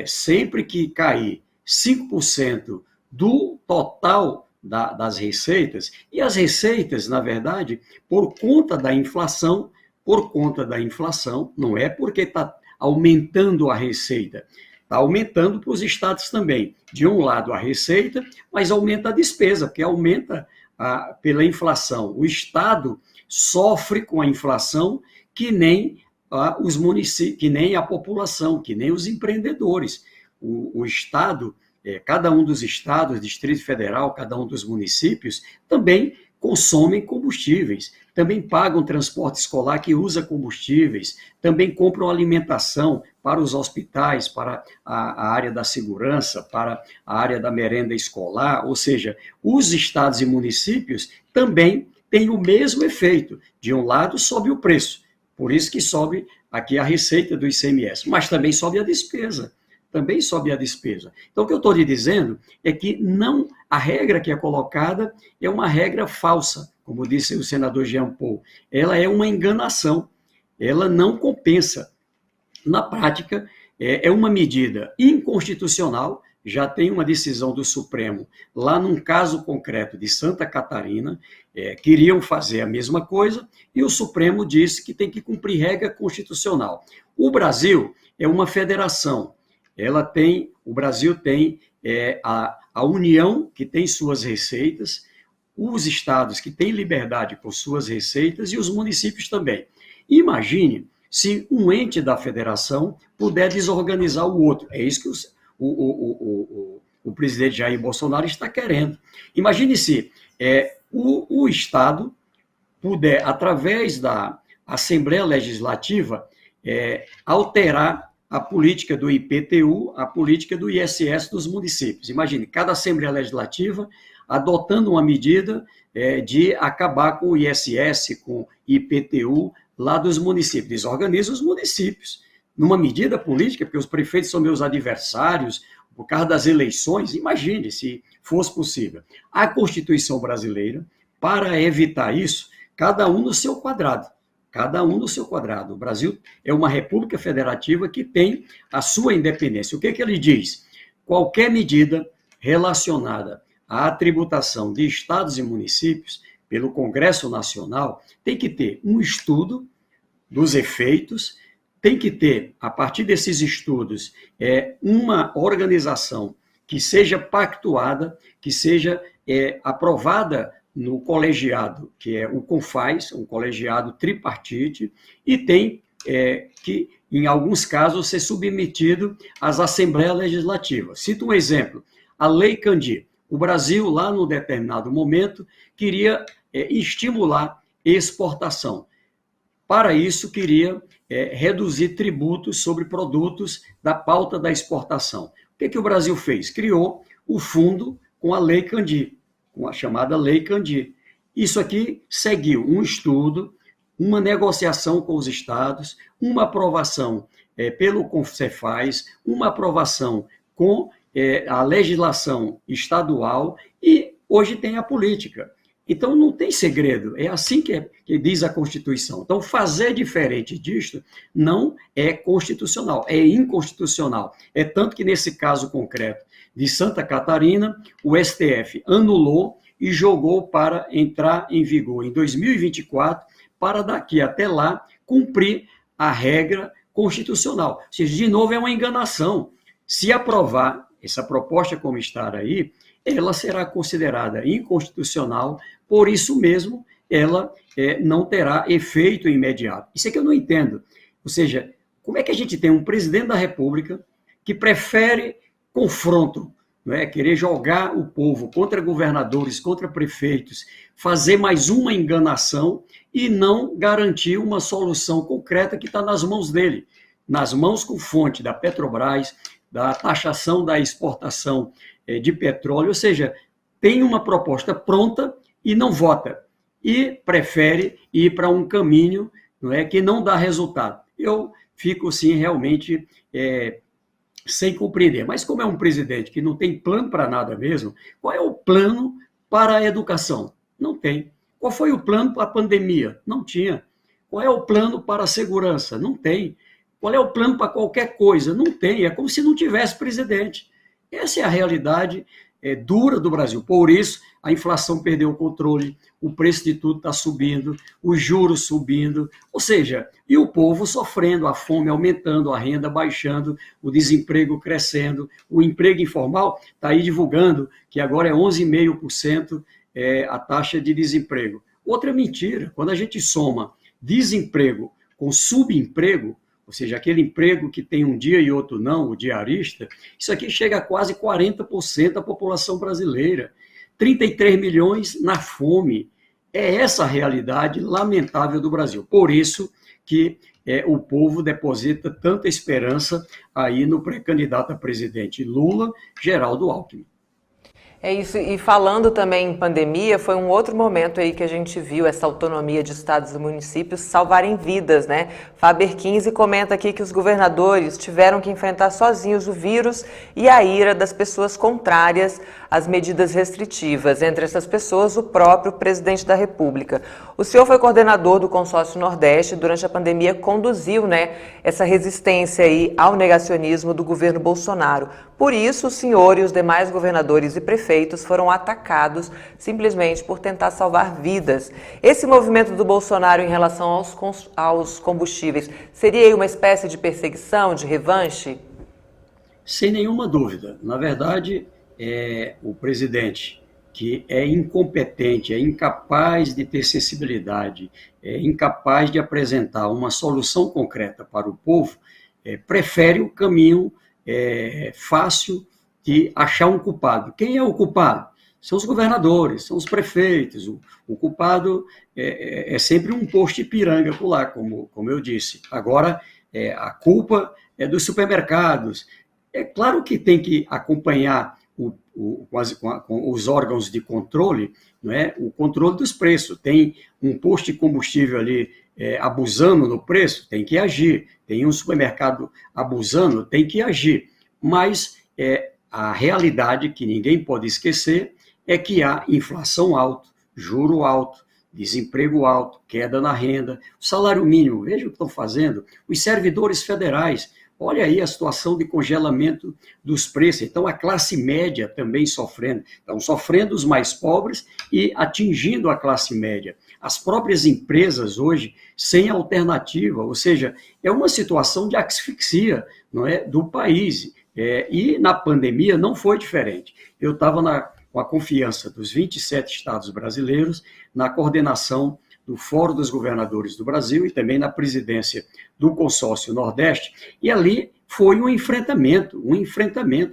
sempre que cair 5% do total das receitas, e as receitas, na verdade, por conta da inflação, não é porque está aumentando a receita, está aumentando para os estados também. De um lado a receita, mas aumenta a despesa, porque aumenta pela inflação. O estado sofre com a inflação que nem os municípios, que nem a população, que nem os empreendedores. O Estado, cada um dos estados, Distrito Federal, cada um dos municípios, também consomem combustíveis, também pagam transporte escolar que usa combustíveis, também compram alimentação para os hospitais, para a área da segurança, para a área da merenda escolar, ou seja, os estados e municípios também têm o mesmo efeito. De um lado, sobe o preço, por isso que sobe aqui a receita do ICMS, mas também sobe a despesa. Então, o que eu estou lhe dizendo é que a regra que é colocada é uma regra falsa, como disse o senador Jean Paul. Ela é uma enganação, ela não compensa. Na prática, é uma medida inconstitucional. Já tem uma decisão do Supremo, lá num caso concreto de Santa Catarina, queriam fazer a mesma coisa, e o Supremo disse que tem que cumprir regra constitucional. O Brasil é uma federação, o Brasil tem a União, que tem suas receitas, os estados que têm liberdade com suas receitas, e os municípios também. Imagine se um ente da federação puder desorganizar o outro. É isso que o presidente Jair Bolsonaro está querendo. Imagine se o Estado puder, através da Assembleia Legislativa, alterar a política do IPTU, a política do ISS dos municípios. Imagine, cada Assembleia Legislativa adotando uma medida de acabar com o ISS, com o IPTU lá dos municípios. Desorganiza os municípios. Numa medida política, porque os prefeitos são meus adversários, por causa das eleições, imagine se fosse possível. A Constituição brasileira, para evitar isso, cada um no seu quadrado. O Brasil é uma república federativa que tem a sua independência. O que ele diz? Qualquer medida relacionada à tributação de estados e municípios pelo Congresso Nacional tem que ter um estudo dos efeitos, tem que ter, a partir desses estudos, uma organização que seja pactuada, que seja aprovada no colegiado, que é o CONFAS, um colegiado tripartite, e tem que, em alguns casos, ser submetido às Assembleias Legislativas. Cito um exemplo, a Lei Candir. O Brasil, lá num determinado momento, queria estimular exportação. Para isso, queria reduzir tributos sobre produtos da pauta da exportação. O que o Brasil fez? Criou o fundo com a Lei Candir, com a chamada Lei Candir. Isso aqui seguiu um estudo, uma negociação com os estados, uma aprovação pelo CONFAS, uma aprovação com a legislação estadual, e hoje tem a política. Então, não tem segredo, é assim que diz a Constituição. Então, fazer diferente disto não é constitucional, é inconstitucional. É tanto que, nesse caso concreto de Santa Catarina, o STF anulou e jogou para entrar em vigor em 2024, para daqui até lá cumprir a regra constitucional. Ou seja, de novo, é uma enganação. Se aprovar essa proposta como está aí, ela será considerada inconstitucional, por isso mesmo ela não terá efeito imediato. Isso é que eu não entendo. Ou seja, como é que a gente tem um presidente da República que prefere confronto, não é? Querer jogar o povo contra governadores, contra prefeitos, fazer mais uma enganação e não garantir uma solução concreta que está nas mãos dele, nas mãos com fonte da Petrobras, da taxação da exportação de petróleo, ou seja, tem uma proposta pronta e não vota, e prefere ir para um caminho, não é, que não dá resultado. Eu fico, sim, realmente sem compreender. Mas como é um presidente que não tem plano para nada mesmo, qual é o plano para a educação? Não tem. Qual foi o plano para a pandemia? Não tinha. Qual é o plano para a segurança? Não tem. Qual é o plano para qualquer coisa? Não tem. É como se não tivesse presidente. Essa é a realidade dura do Brasil. Por isso, a inflação perdeu o controle, o preço de tudo está subindo, os juros subindo, ou seja, e o povo sofrendo, a fome aumentando, a renda baixando, o desemprego crescendo, o emprego informal está aí divulgando que agora é 11,5% a taxa de desemprego. Outra mentira, quando a gente soma desemprego com subemprego, ou seja, aquele emprego que tem um dia e outro não, o diarista, isso aqui chega a quase 40% da população brasileira. 33 milhões na fome. É essa a realidade lamentável do Brasil. Por isso que o povo deposita tanta esperança aí no pré-candidato a presidente Lula, Geraldo Alckmin. É isso, e falando também em pandemia, foi um outro momento aí que a gente viu essa autonomia de estados e municípios salvarem vidas, né? Faber 15 comenta aqui que os governadores tiveram que enfrentar sozinhos o vírus e a ira das pessoas contrárias às medidas restritivas. Entre essas pessoas, o próprio presidente da República. O senhor foi coordenador do Consórcio Nordeste e durante a pandemia conduziu, né, essa resistência aí ao negacionismo do governo Bolsonaro. Por isso, o senhor e os demais governadores e prefeitos foram atacados simplesmente por tentar salvar vidas. Esse movimento do Bolsonaro em relação aos combustíveis seria uma espécie de perseguição, de revanche? Sem nenhuma dúvida. Na verdade, o presidente, que é incompetente, é incapaz de ter sensibilidade, é incapaz de apresentar uma solução concreta para o povo, prefere o caminho fácil de achar um culpado. Quem é o culpado? São os governadores, são os prefeitos. O culpado é sempre um posto de piranga por lá, como eu disse. Agora, a culpa é dos supermercados. É claro que tem que acompanhar com os órgãos de controle, não é? O controle dos preços. Tem um posto de combustível ali abusando no preço, tem que agir. Tem um supermercado abusando, tem que agir. Mas a realidade que ninguém pode esquecer é que há inflação alta, juro alto, desemprego alto, queda na renda, o salário mínimo, veja o que estão fazendo, os servidores federais, olha aí a situação de congelamento dos preços. Então, a classe média também sofrendo. Estão sofrendo os mais pobres e atingindo a classe média. As próprias empresas hoje sem alternativa, ou seja, é uma situação de asfixia, não é, do país. E na pandemia não foi diferente. Eu estava com a confiança dos 27 estados brasileiros na coordenação do Fórum dos Governadores do Brasil e também na presidência do Consórcio Nordeste, e ali foi um enfrentamento.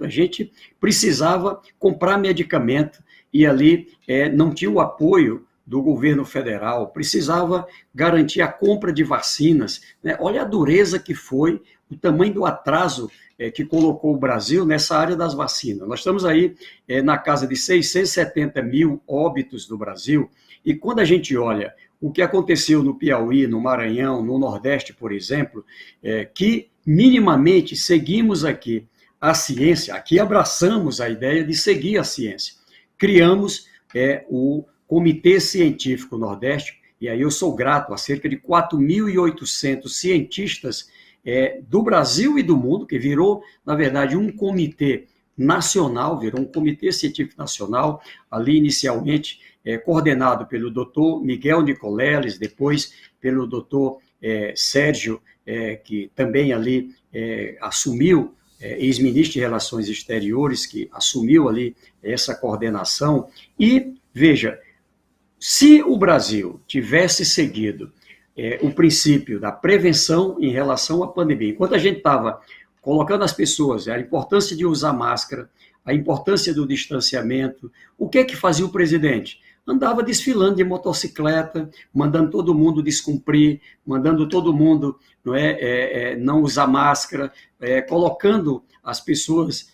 A gente precisava comprar medicamento e ali não tinha o apoio do governo federal, precisava garantir a compra de vacinas, né? Olha a dureza que foi, o tamanho do atraso que colocou o Brasil nessa área das vacinas. Nós estamos aí na casa de 670 mil óbitos do Brasil, e quando a gente olha o que aconteceu no Piauí, no Maranhão, no Nordeste, por exemplo, que minimamente seguimos aqui a ciência, aqui abraçamos a ideia de seguir a ciência. Criamos o Comitê Científico Nordeste, e aí eu sou grato a cerca de 4.800 cientistas do Brasil e do mundo, que virou, na verdade, um comitê nacional, virou um Comitê Científico Nacional, ali inicialmente coordenado pelo doutor Miguel Nicoleles, depois pelo doutor Sérgio, que também ali assumiu ex-ministro de Relações Exteriores, que assumiu ali essa coordenação. E, veja, se o Brasil tivesse seguido o princípio da prevenção em relação à pandemia, enquanto a gente estava colocando as pessoas, a importância de usar máscara, a importância do distanciamento, o que é que fazia o presidente? Andava desfilando de motocicleta, mandando todo mundo descumprir, mandando todo mundo não usar máscara, colocando as pessoas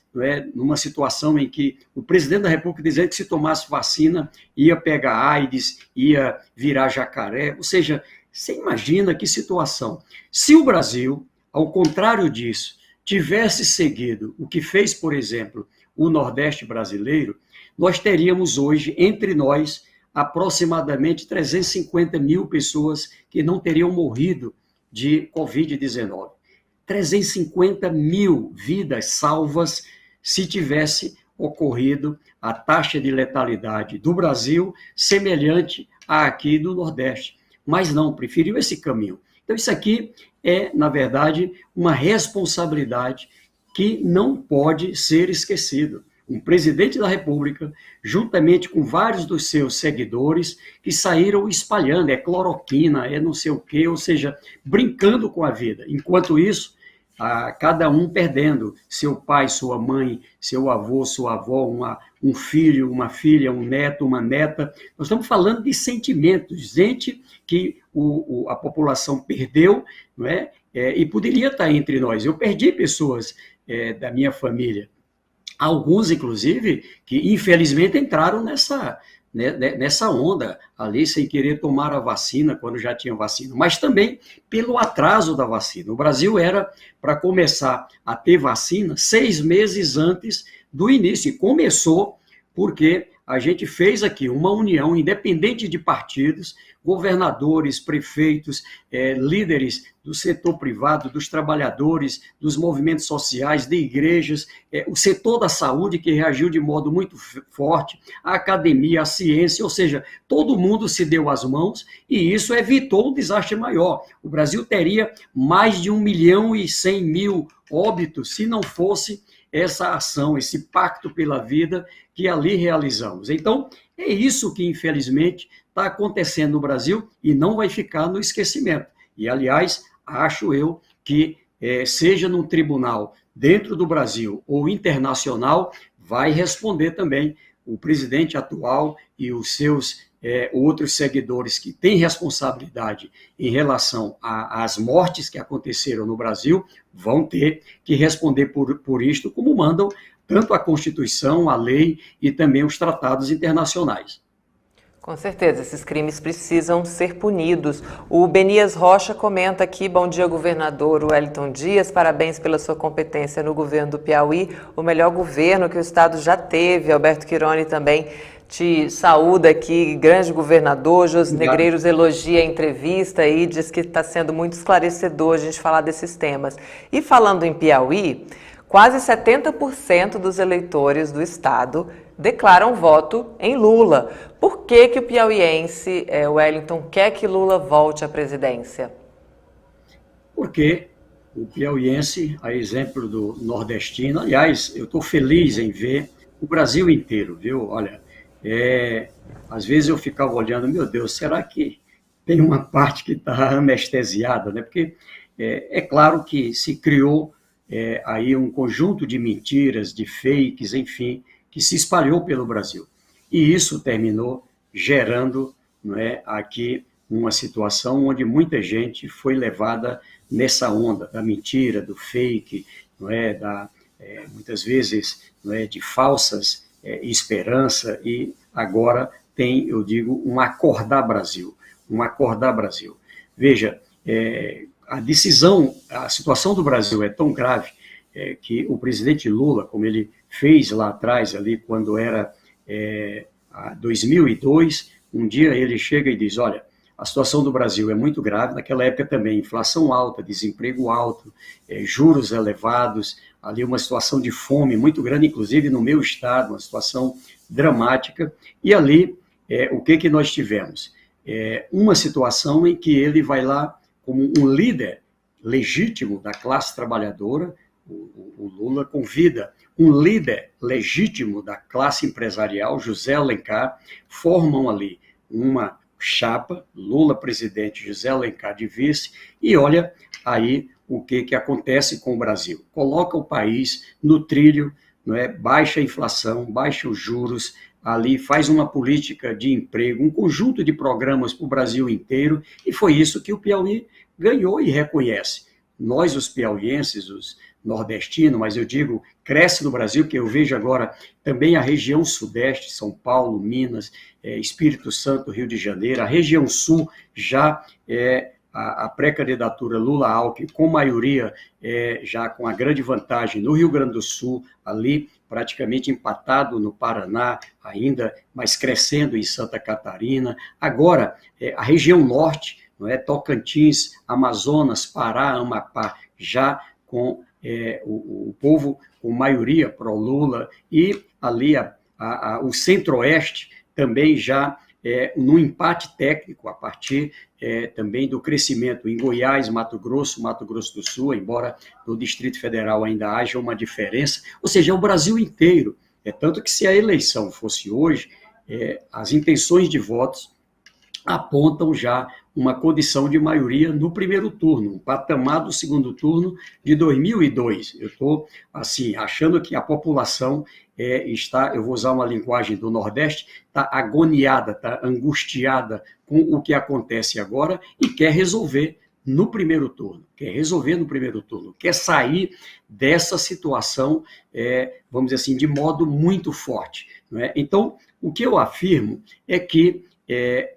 numa situação em que o presidente da República dizia que se tomasse vacina ia pegar AIDS, ia virar jacaré. Ou seja, você imagina que situação. Se o Brasil, ao contrário disso, tivesse seguido o que fez, por exemplo, o Nordeste brasileiro, nós teríamos hoje, entre nós, aproximadamente 350 mil pessoas que não teriam morrido de Covid-19. 350 mil vidas salvas se tivesse ocorrido a taxa de letalidade do Brasil semelhante à aqui do Nordeste. Mas não, preferiu esse caminho. Então isso aqui é, na verdade, uma responsabilidade que não pode ser esquecido. Um presidente da República, juntamente com vários dos seus seguidores, que saíram espalhando, cloroquina, não sei o quê, ou seja, brincando com a vida. Enquanto isso, cada um perdendo, seu pai, sua mãe, seu avô, sua avó, um filho, uma filha, um neto, uma neta. Nós estamos falando de sentimentos, gente que a população perdeu, não é? E poderia estar entre nós. Eu perdi pessoas da minha família, alguns, inclusive, que infelizmente entraram nessa onda, ali sem querer tomar a vacina, quando já tinha vacina, mas também pelo atraso da vacina. O Brasil era para começar a ter vacina 6 meses antes do início, e começou porque a gente fez aqui uma união independente de partidos, governadores, prefeitos, líderes do setor privado, dos trabalhadores, dos movimentos sociais, de igrejas, o setor da saúde que reagiu de modo muito forte, a academia, a ciência, ou seja, todo mundo se deu as mãos e isso evitou um desastre maior. O Brasil teria mais de 1.100.000 óbitos se não fosse essa ação, esse pacto pela vida que ali realizamos. Então, é isso que, infelizmente, está acontecendo no Brasil e não vai ficar no esquecimento. E, aliás, acho eu que, seja num tribunal dentro do Brasil ou internacional, vai responder também o presidente atual e os seus outros seguidores que têm responsabilidade em relação às mortes que aconteceram no Brasil, vão ter que responder por isto, como mandam tanto a Constituição, a lei e também os tratados internacionais. Com certeza, esses crimes precisam ser punidos. O Benias Rocha comenta aqui: bom dia, governador Wellington Dias, parabéns pela sua competência no governo do Piauí, o melhor governo que o estado já teve. Alberto Quironi também te saúda aqui, grande governador. José Negreiros elogia a entrevista e diz que está sendo muito esclarecedor a gente falar desses temas. E falando em Piauí, quase 70% dos eleitores do estado declaram voto em Lula. Por que o piauiense, Wellington, quer que Lula volte à presidência? Porque o piauiense, a exemplo do nordestino, aliás, eu estou feliz em ver o Brasil inteiro, viu? Olha, às vezes eu ficava olhando, meu Deus, será que tem uma parte que está anestesiada, né? Porque é claro que se criou aí um conjunto de mentiras, de fakes, enfim, que se espalhou pelo Brasil. E isso terminou gerando, não é, aqui uma situação onde muita gente foi levada nessa onda da mentira, do fake, não é, muitas vezes, não é, de falsas esperança, e agora tem, eu digo, um acordar Brasil. Veja, a situação do Brasil é tão grave que o presidente Lula, como ele fez lá atrás, ali quando era 2002, um dia ele chega e diz: olha, a situação do Brasil é muito grave, naquela época também, inflação alta, desemprego alto, juros elevados, ali uma situação de fome muito grande, inclusive no meu estado, uma situação dramática, e ali, o que nós tivemos? Uma situação em que ele vai lá como um líder legítimo da classe trabalhadora, o Lula convida um líder legítimo da classe empresarial, José Alencar, formam ali uma chapa, Lula presidente, José Alencar de vice, e olha aí o que acontece com o Brasil. Coloca o país no trilho, não é? Baixa a inflação, baixa os juros, ali faz uma política de emprego, um conjunto de programas para o Brasil inteiro, e foi isso que o Piauí ganhou e reconhece. Nós, os piauienses, os nordestinos, mas eu digo, cresce no Brasil, que eu vejo agora também a região sudeste, São Paulo, Minas, Espírito Santo, Rio de Janeiro, a região sul já a pré-candidatura Lula-Alckmin, com maioria, já com a grande vantagem no Rio Grande do Sul, ali praticamente empatado no Paraná, ainda mais crescendo em Santa Catarina. Agora, a região norte, não é? Tocantins, Amazonas, Pará, Amapá, já com o povo com maioria pró-Lula, e ali o centro-oeste também já no empate técnico, a partir também do crescimento em Goiás, Mato Grosso do Sul, embora no Distrito Federal ainda haja uma diferença, ou seja, é o Brasil inteiro. Tanto que se a eleição fosse hoje, as intenções de votos apontam já uma condição de maioria no primeiro turno, um patamar do segundo turno de 2002. Eu estou, assim, achando que a população está, eu vou usar uma linguagem do Nordeste, está agoniada, está angustiada com o que acontece agora e quer resolver no primeiro turno, quer sair dessa situação, vamos dizer assim, de modo muito forte, não é? Então, o que eu afirmo é que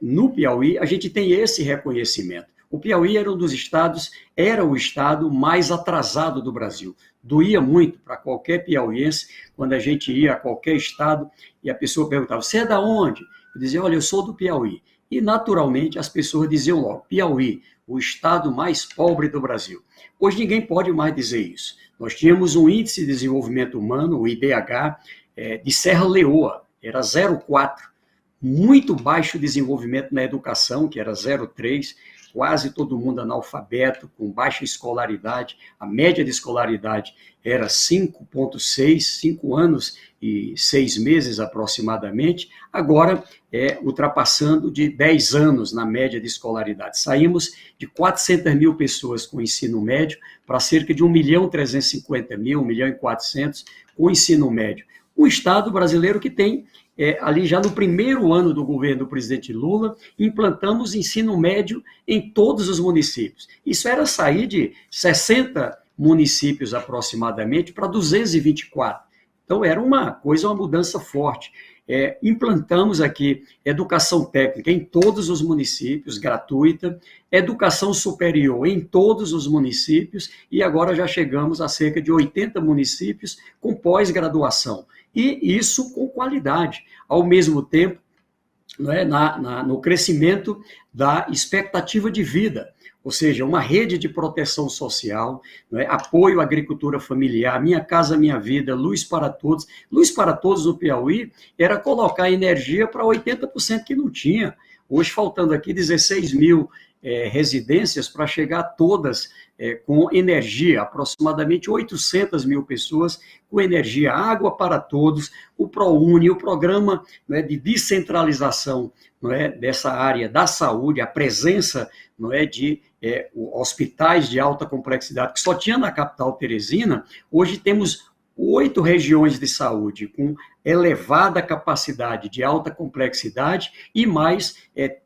no Piauí, a gente tem esse reconhecimento. O Piauí era o estado mais atrasado do Brasil. Doía muito para qualquer piauiense quando a gente ia a qualquer estado e a pessoa perguntava, você é da onde? Eu dizia, olha, eu sou do Piauí. E, naturalmente, as pessoas diziam logo, Piauí, o estado mais pobre do Brasil. Hoje ninguém pode mais dizer isso. Nós tínhamos um índice de desenvolvimento humano, o IDH, de Serra Leoa, era 0,4. Muito baixo desenvolvimento na educação, que era 0,3, quase todo mundo analfabeto, com baixa escolaridade. A média de escolaridade era 5,6, 5 anos e 6 meses aproximadamente, agora ultrapassando de 10 anos na média de escolaridade. Saímos de 400 mil pessoas com ensino médio para cerca de 1.350.000, 1.400.000 com ensino médio. Um estado brasileiro que tem ali já no primeiro ano do governo do presidente Lula, implantamos ensino médio em todos os municípios. Isso era sair de 60 municípios aproximadamente para 224. Então era uma mudança forte. Implantamos aqui educação técnica em todos os municípios, gratuita, educação superior em todos os municípios, e agora já chegamos a cerca de 80 municípios com pós-graduação. E isso com qualidade, ao mesmo tempo, no crescimento da expectativa de vida, ou seja, uma rede de proteção social, apoio à agricultura familiar, Minha Casa Minha Vida, Luz para Todos. Luz para Todos no Piauí era colocar energia para 80% que não tinha. Hoje, faltando aqui 16 mil residências para chegar a todas com energia, aproximadamente 800 mil pessoas com energia, água para todos, o ProUni, o programa de descentralização dessa área da saúde, a presença de hospitais de alta complexidade, que só tinha na capital Teresina. Hoje temos 8 regiões de saúde com elevada capacidade de alta complexidade e mais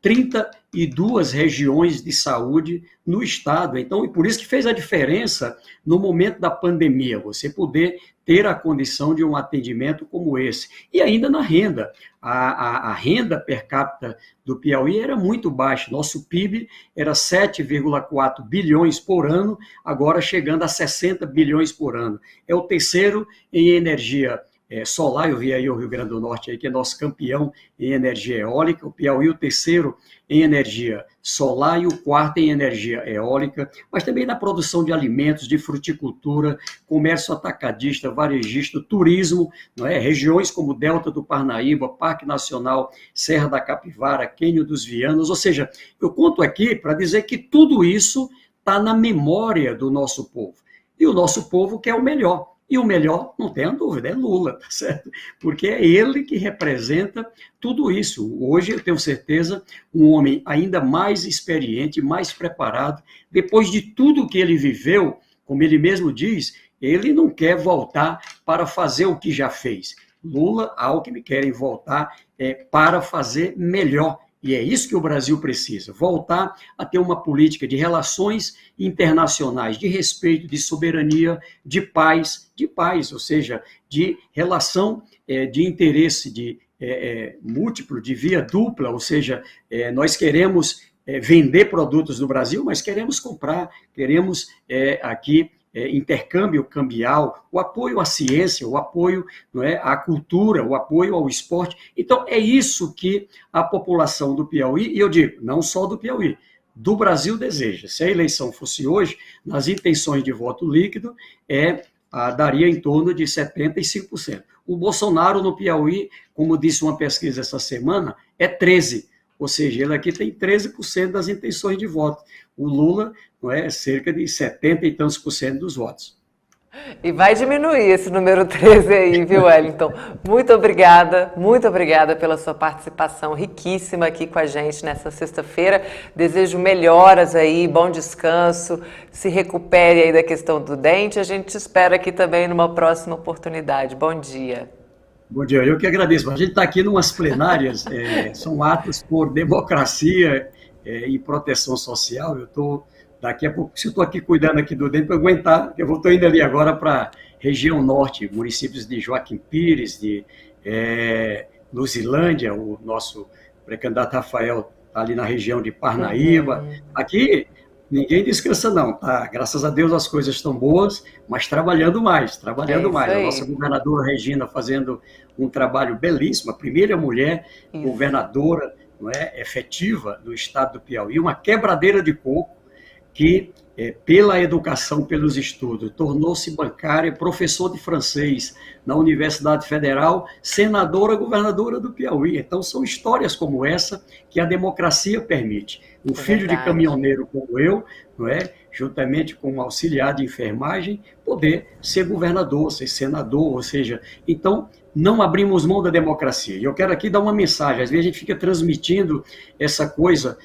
32 regiões de saúde no estado. Então, e por isso que fez a diferença no momento da pandemia, você poder ter a condição de um atendimento como esse. E ainda na renda. A renda per capita do Piauí era muito baixa. Nosso PIB era 7,4 bilhões por ano, agora chegando a 60 bilhões por ano. É o terceiro em energia solar. Eu vi aí o Rio Grande do Norte, aí, que é nosso campeão em energia eólica, o Piauí o terceiro em energia solar e o quarto em energia eólica, mas também na produção de alimentos, de fruticultura, comércio atacadista, varejista, turismo, regiões como Delta do Parnaíba, Parque Nacional Serra da Capivara, Quênio dos Vianos, ou seja, eu conto aqui para dizer que tudo isso está na memória do nosso povo. e o nosso povo quer o melhor. E o melhor, não tenha dúvida, é Lula, tá certo? Porque é ele que representa tudo isso. Hoje, eu tenho certeza, um homem ainda mais experiente, mais preparado, depois de tudo que ele viveu, como ele mesmo diz, ele não quer voltar para fazer o que já fez. Lula, Alckmin querem voltar para fazer melhor. E é isso que o Brasil precisa, voltar a ter uma política de relações internacionais, de respeito, de soberania, de paz, ou seja, de relação de interesse de múltiplo, de via dupla, ou seja, nós queremos vender produtos do Brasil, mas queremos comprar, queremos aqui intercâmbio cambial, o apoio à ciência, o apoio à cultura, o apoio ao esporte. Então, é isso que a população do Piauí, e eu digo, não só do Piauí, do Brasil deseja. Se a eleição fosse hoje, nas intenções de voto líquido, daria em torno de 75%. O Bolsonaro no Piauí, como disse uma pesquisa essa semana, é 13%. Ou seja, ele aqui tem 13% das intenções de voto. O Lula é cerca de 70 e tantos por cento dos votos. E vai diminuir esse número 13 aí, viu, Wellington? Muito obrigada pela sua participação riquíssima aqui com a gente nessa sexta-feira. Desejo melhoras aí, bom descanso, se recupere aí da questão do dente. A gente te espera aqui também numa próxima oportunidade. Bom dia. Bom dia, eu que agradeço. A gente está aqui em umas plenárias, são atos por democracia e proteção social. Eu estou, daqui a pouco, se eu estou aqui cuidando aqui do dente, para aguentar, eu estou indo ali agora para a região norte, municípios de Joaquim Pires, de Luzilândia, o nosso pré-candidato Rafael está ali na região de Parnaíba. Aqui ninguém descansa não, tá? Graças a Deus as coisas estão boas, mas trabalhando mais. A nossa governadora Regina fazendo um trabalho belíssimo, a primeira mulher governadora efetiva do estado do Piauí, uma quebradeira de coco que, pela educação, pelos estudos, tornou-se bancária, professor de francês na Universidade Federal, senadora, governadora do Piauí. Então, são histórias como essa que a democracia permite. Um filho de caminhoneiro como eu, juntamente com um auxiliar de enfermagem, poder ser governador, ser senador, ou seja, então, não abrimos mão da democracia. E eu quero aqui dar uma mensagem, às vezes a gente fica transmitindo essa coisa,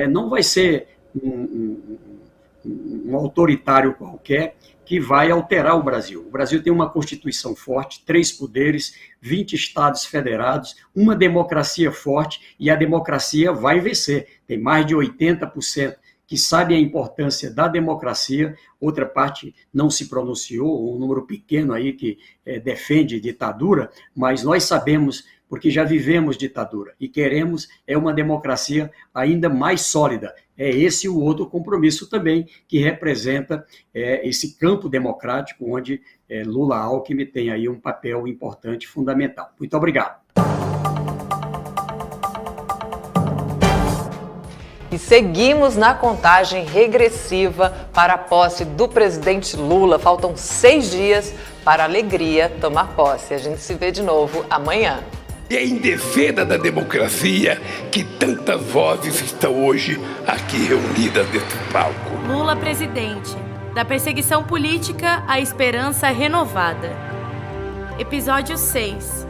não vai ser um autoritário qualquer que vai alterar o Brasil. O Brasil tem uma Constituição forte, 3 poderes, 20 estados federados, uma democracia forte, e a democracia vai vencer. Tem mais de 80% que sabem a importância da democracia, outra parte não se pronunciou, um número pequeno aí que defende ditadura, mas nós sabemos, porque já vivemos ditadura, e queremos uma democracia ainda mais sólida. É esse o outro compromisso também, que representa esse campo democrático, onde Lula Alckmin tem aí um papel importante, fundamental. Muito obrigado. E seguimos na contagem regressiva para a posse do presidente Lula. Faltam 6 dias para a alegria tomar posse. A gente se vê de novo amanhã. E é em defesa da democracia que tantas vozes estão hoje aqui reunidas nesse palco. Lula presidente. Da perseguição política à esperança renovada. Episódio 6.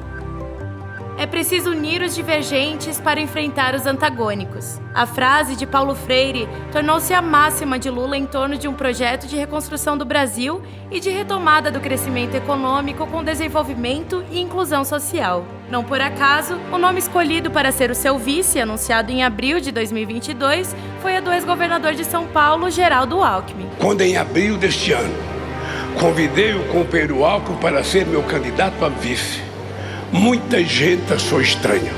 É preciso unir os divergentes para enfrentar os antagônicos. A frase de Paulo Freire tornou-se a máxima de Lula em torno de um projeto de reconstrução do Brasil e de retomada do crescimento econômico com desenvolvimento e inclusão social. Não por acaso, o nome escolhido para ser o seu vice, anunciado em abril de 2022, foi a do ex-governador de São Paulo, Geraldo Alckmin. Quando em abril deste ano, convidei o companheiro Alckmin para ser meu candidato a vice, muita gente achou estranho,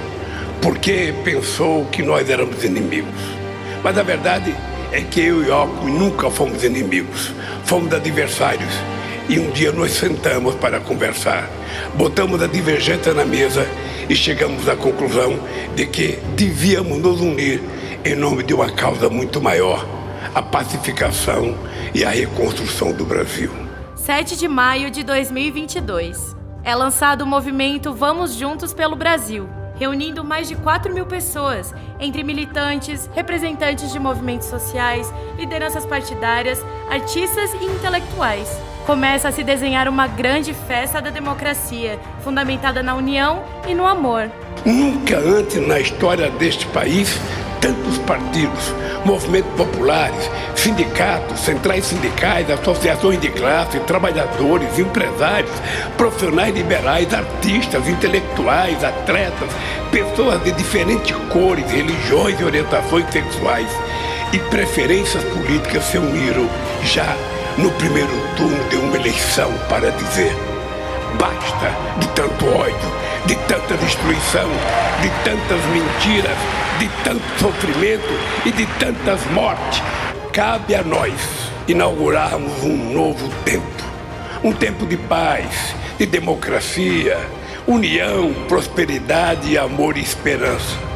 porque pensou que nós éramos inimigos. Mas a verdade é que eu e Alckmin nunca fomos inimigos, fomos adversários. E um dia nós sentamos para conversar, botamos a divergência na mesa e chegamos à conclusão de que devíamos nos unir em nome de uma causa muito maior, a pacificação e a reconstrução do Brasil. 7 de maio de 2022. É lançado o movimento Vamos Juntos pelo Brasil, reunindo mais de 4.000 pessoas, entre militantes, representantes de movimentos sociais, lideranças partidárias, artistas e intelectuais. começa a se desenhar uma grande festa da democracia, fundamentada na união e no amor. Nunca antes na história deste país, tantos partidos, movimentos populares, sindicatos, centrais sindicais, associações de classe, trabalhadores, empresários, profissionais liberais, artistas, intelectuais, atletas, pessoas de diferentes cores, religiões e orientações sexuais e preferências políticas se uniram já no primeiro turno de uma eleição para dizer: basta de tanto ódio, de tanta destruição, de tantas mentiras, de tanto sofrimento e de tantas mortes. Cabe a nós inaugurarmos um novo tempo, um tempo de paz, de democracia, união, prosperidade, amor e esperança.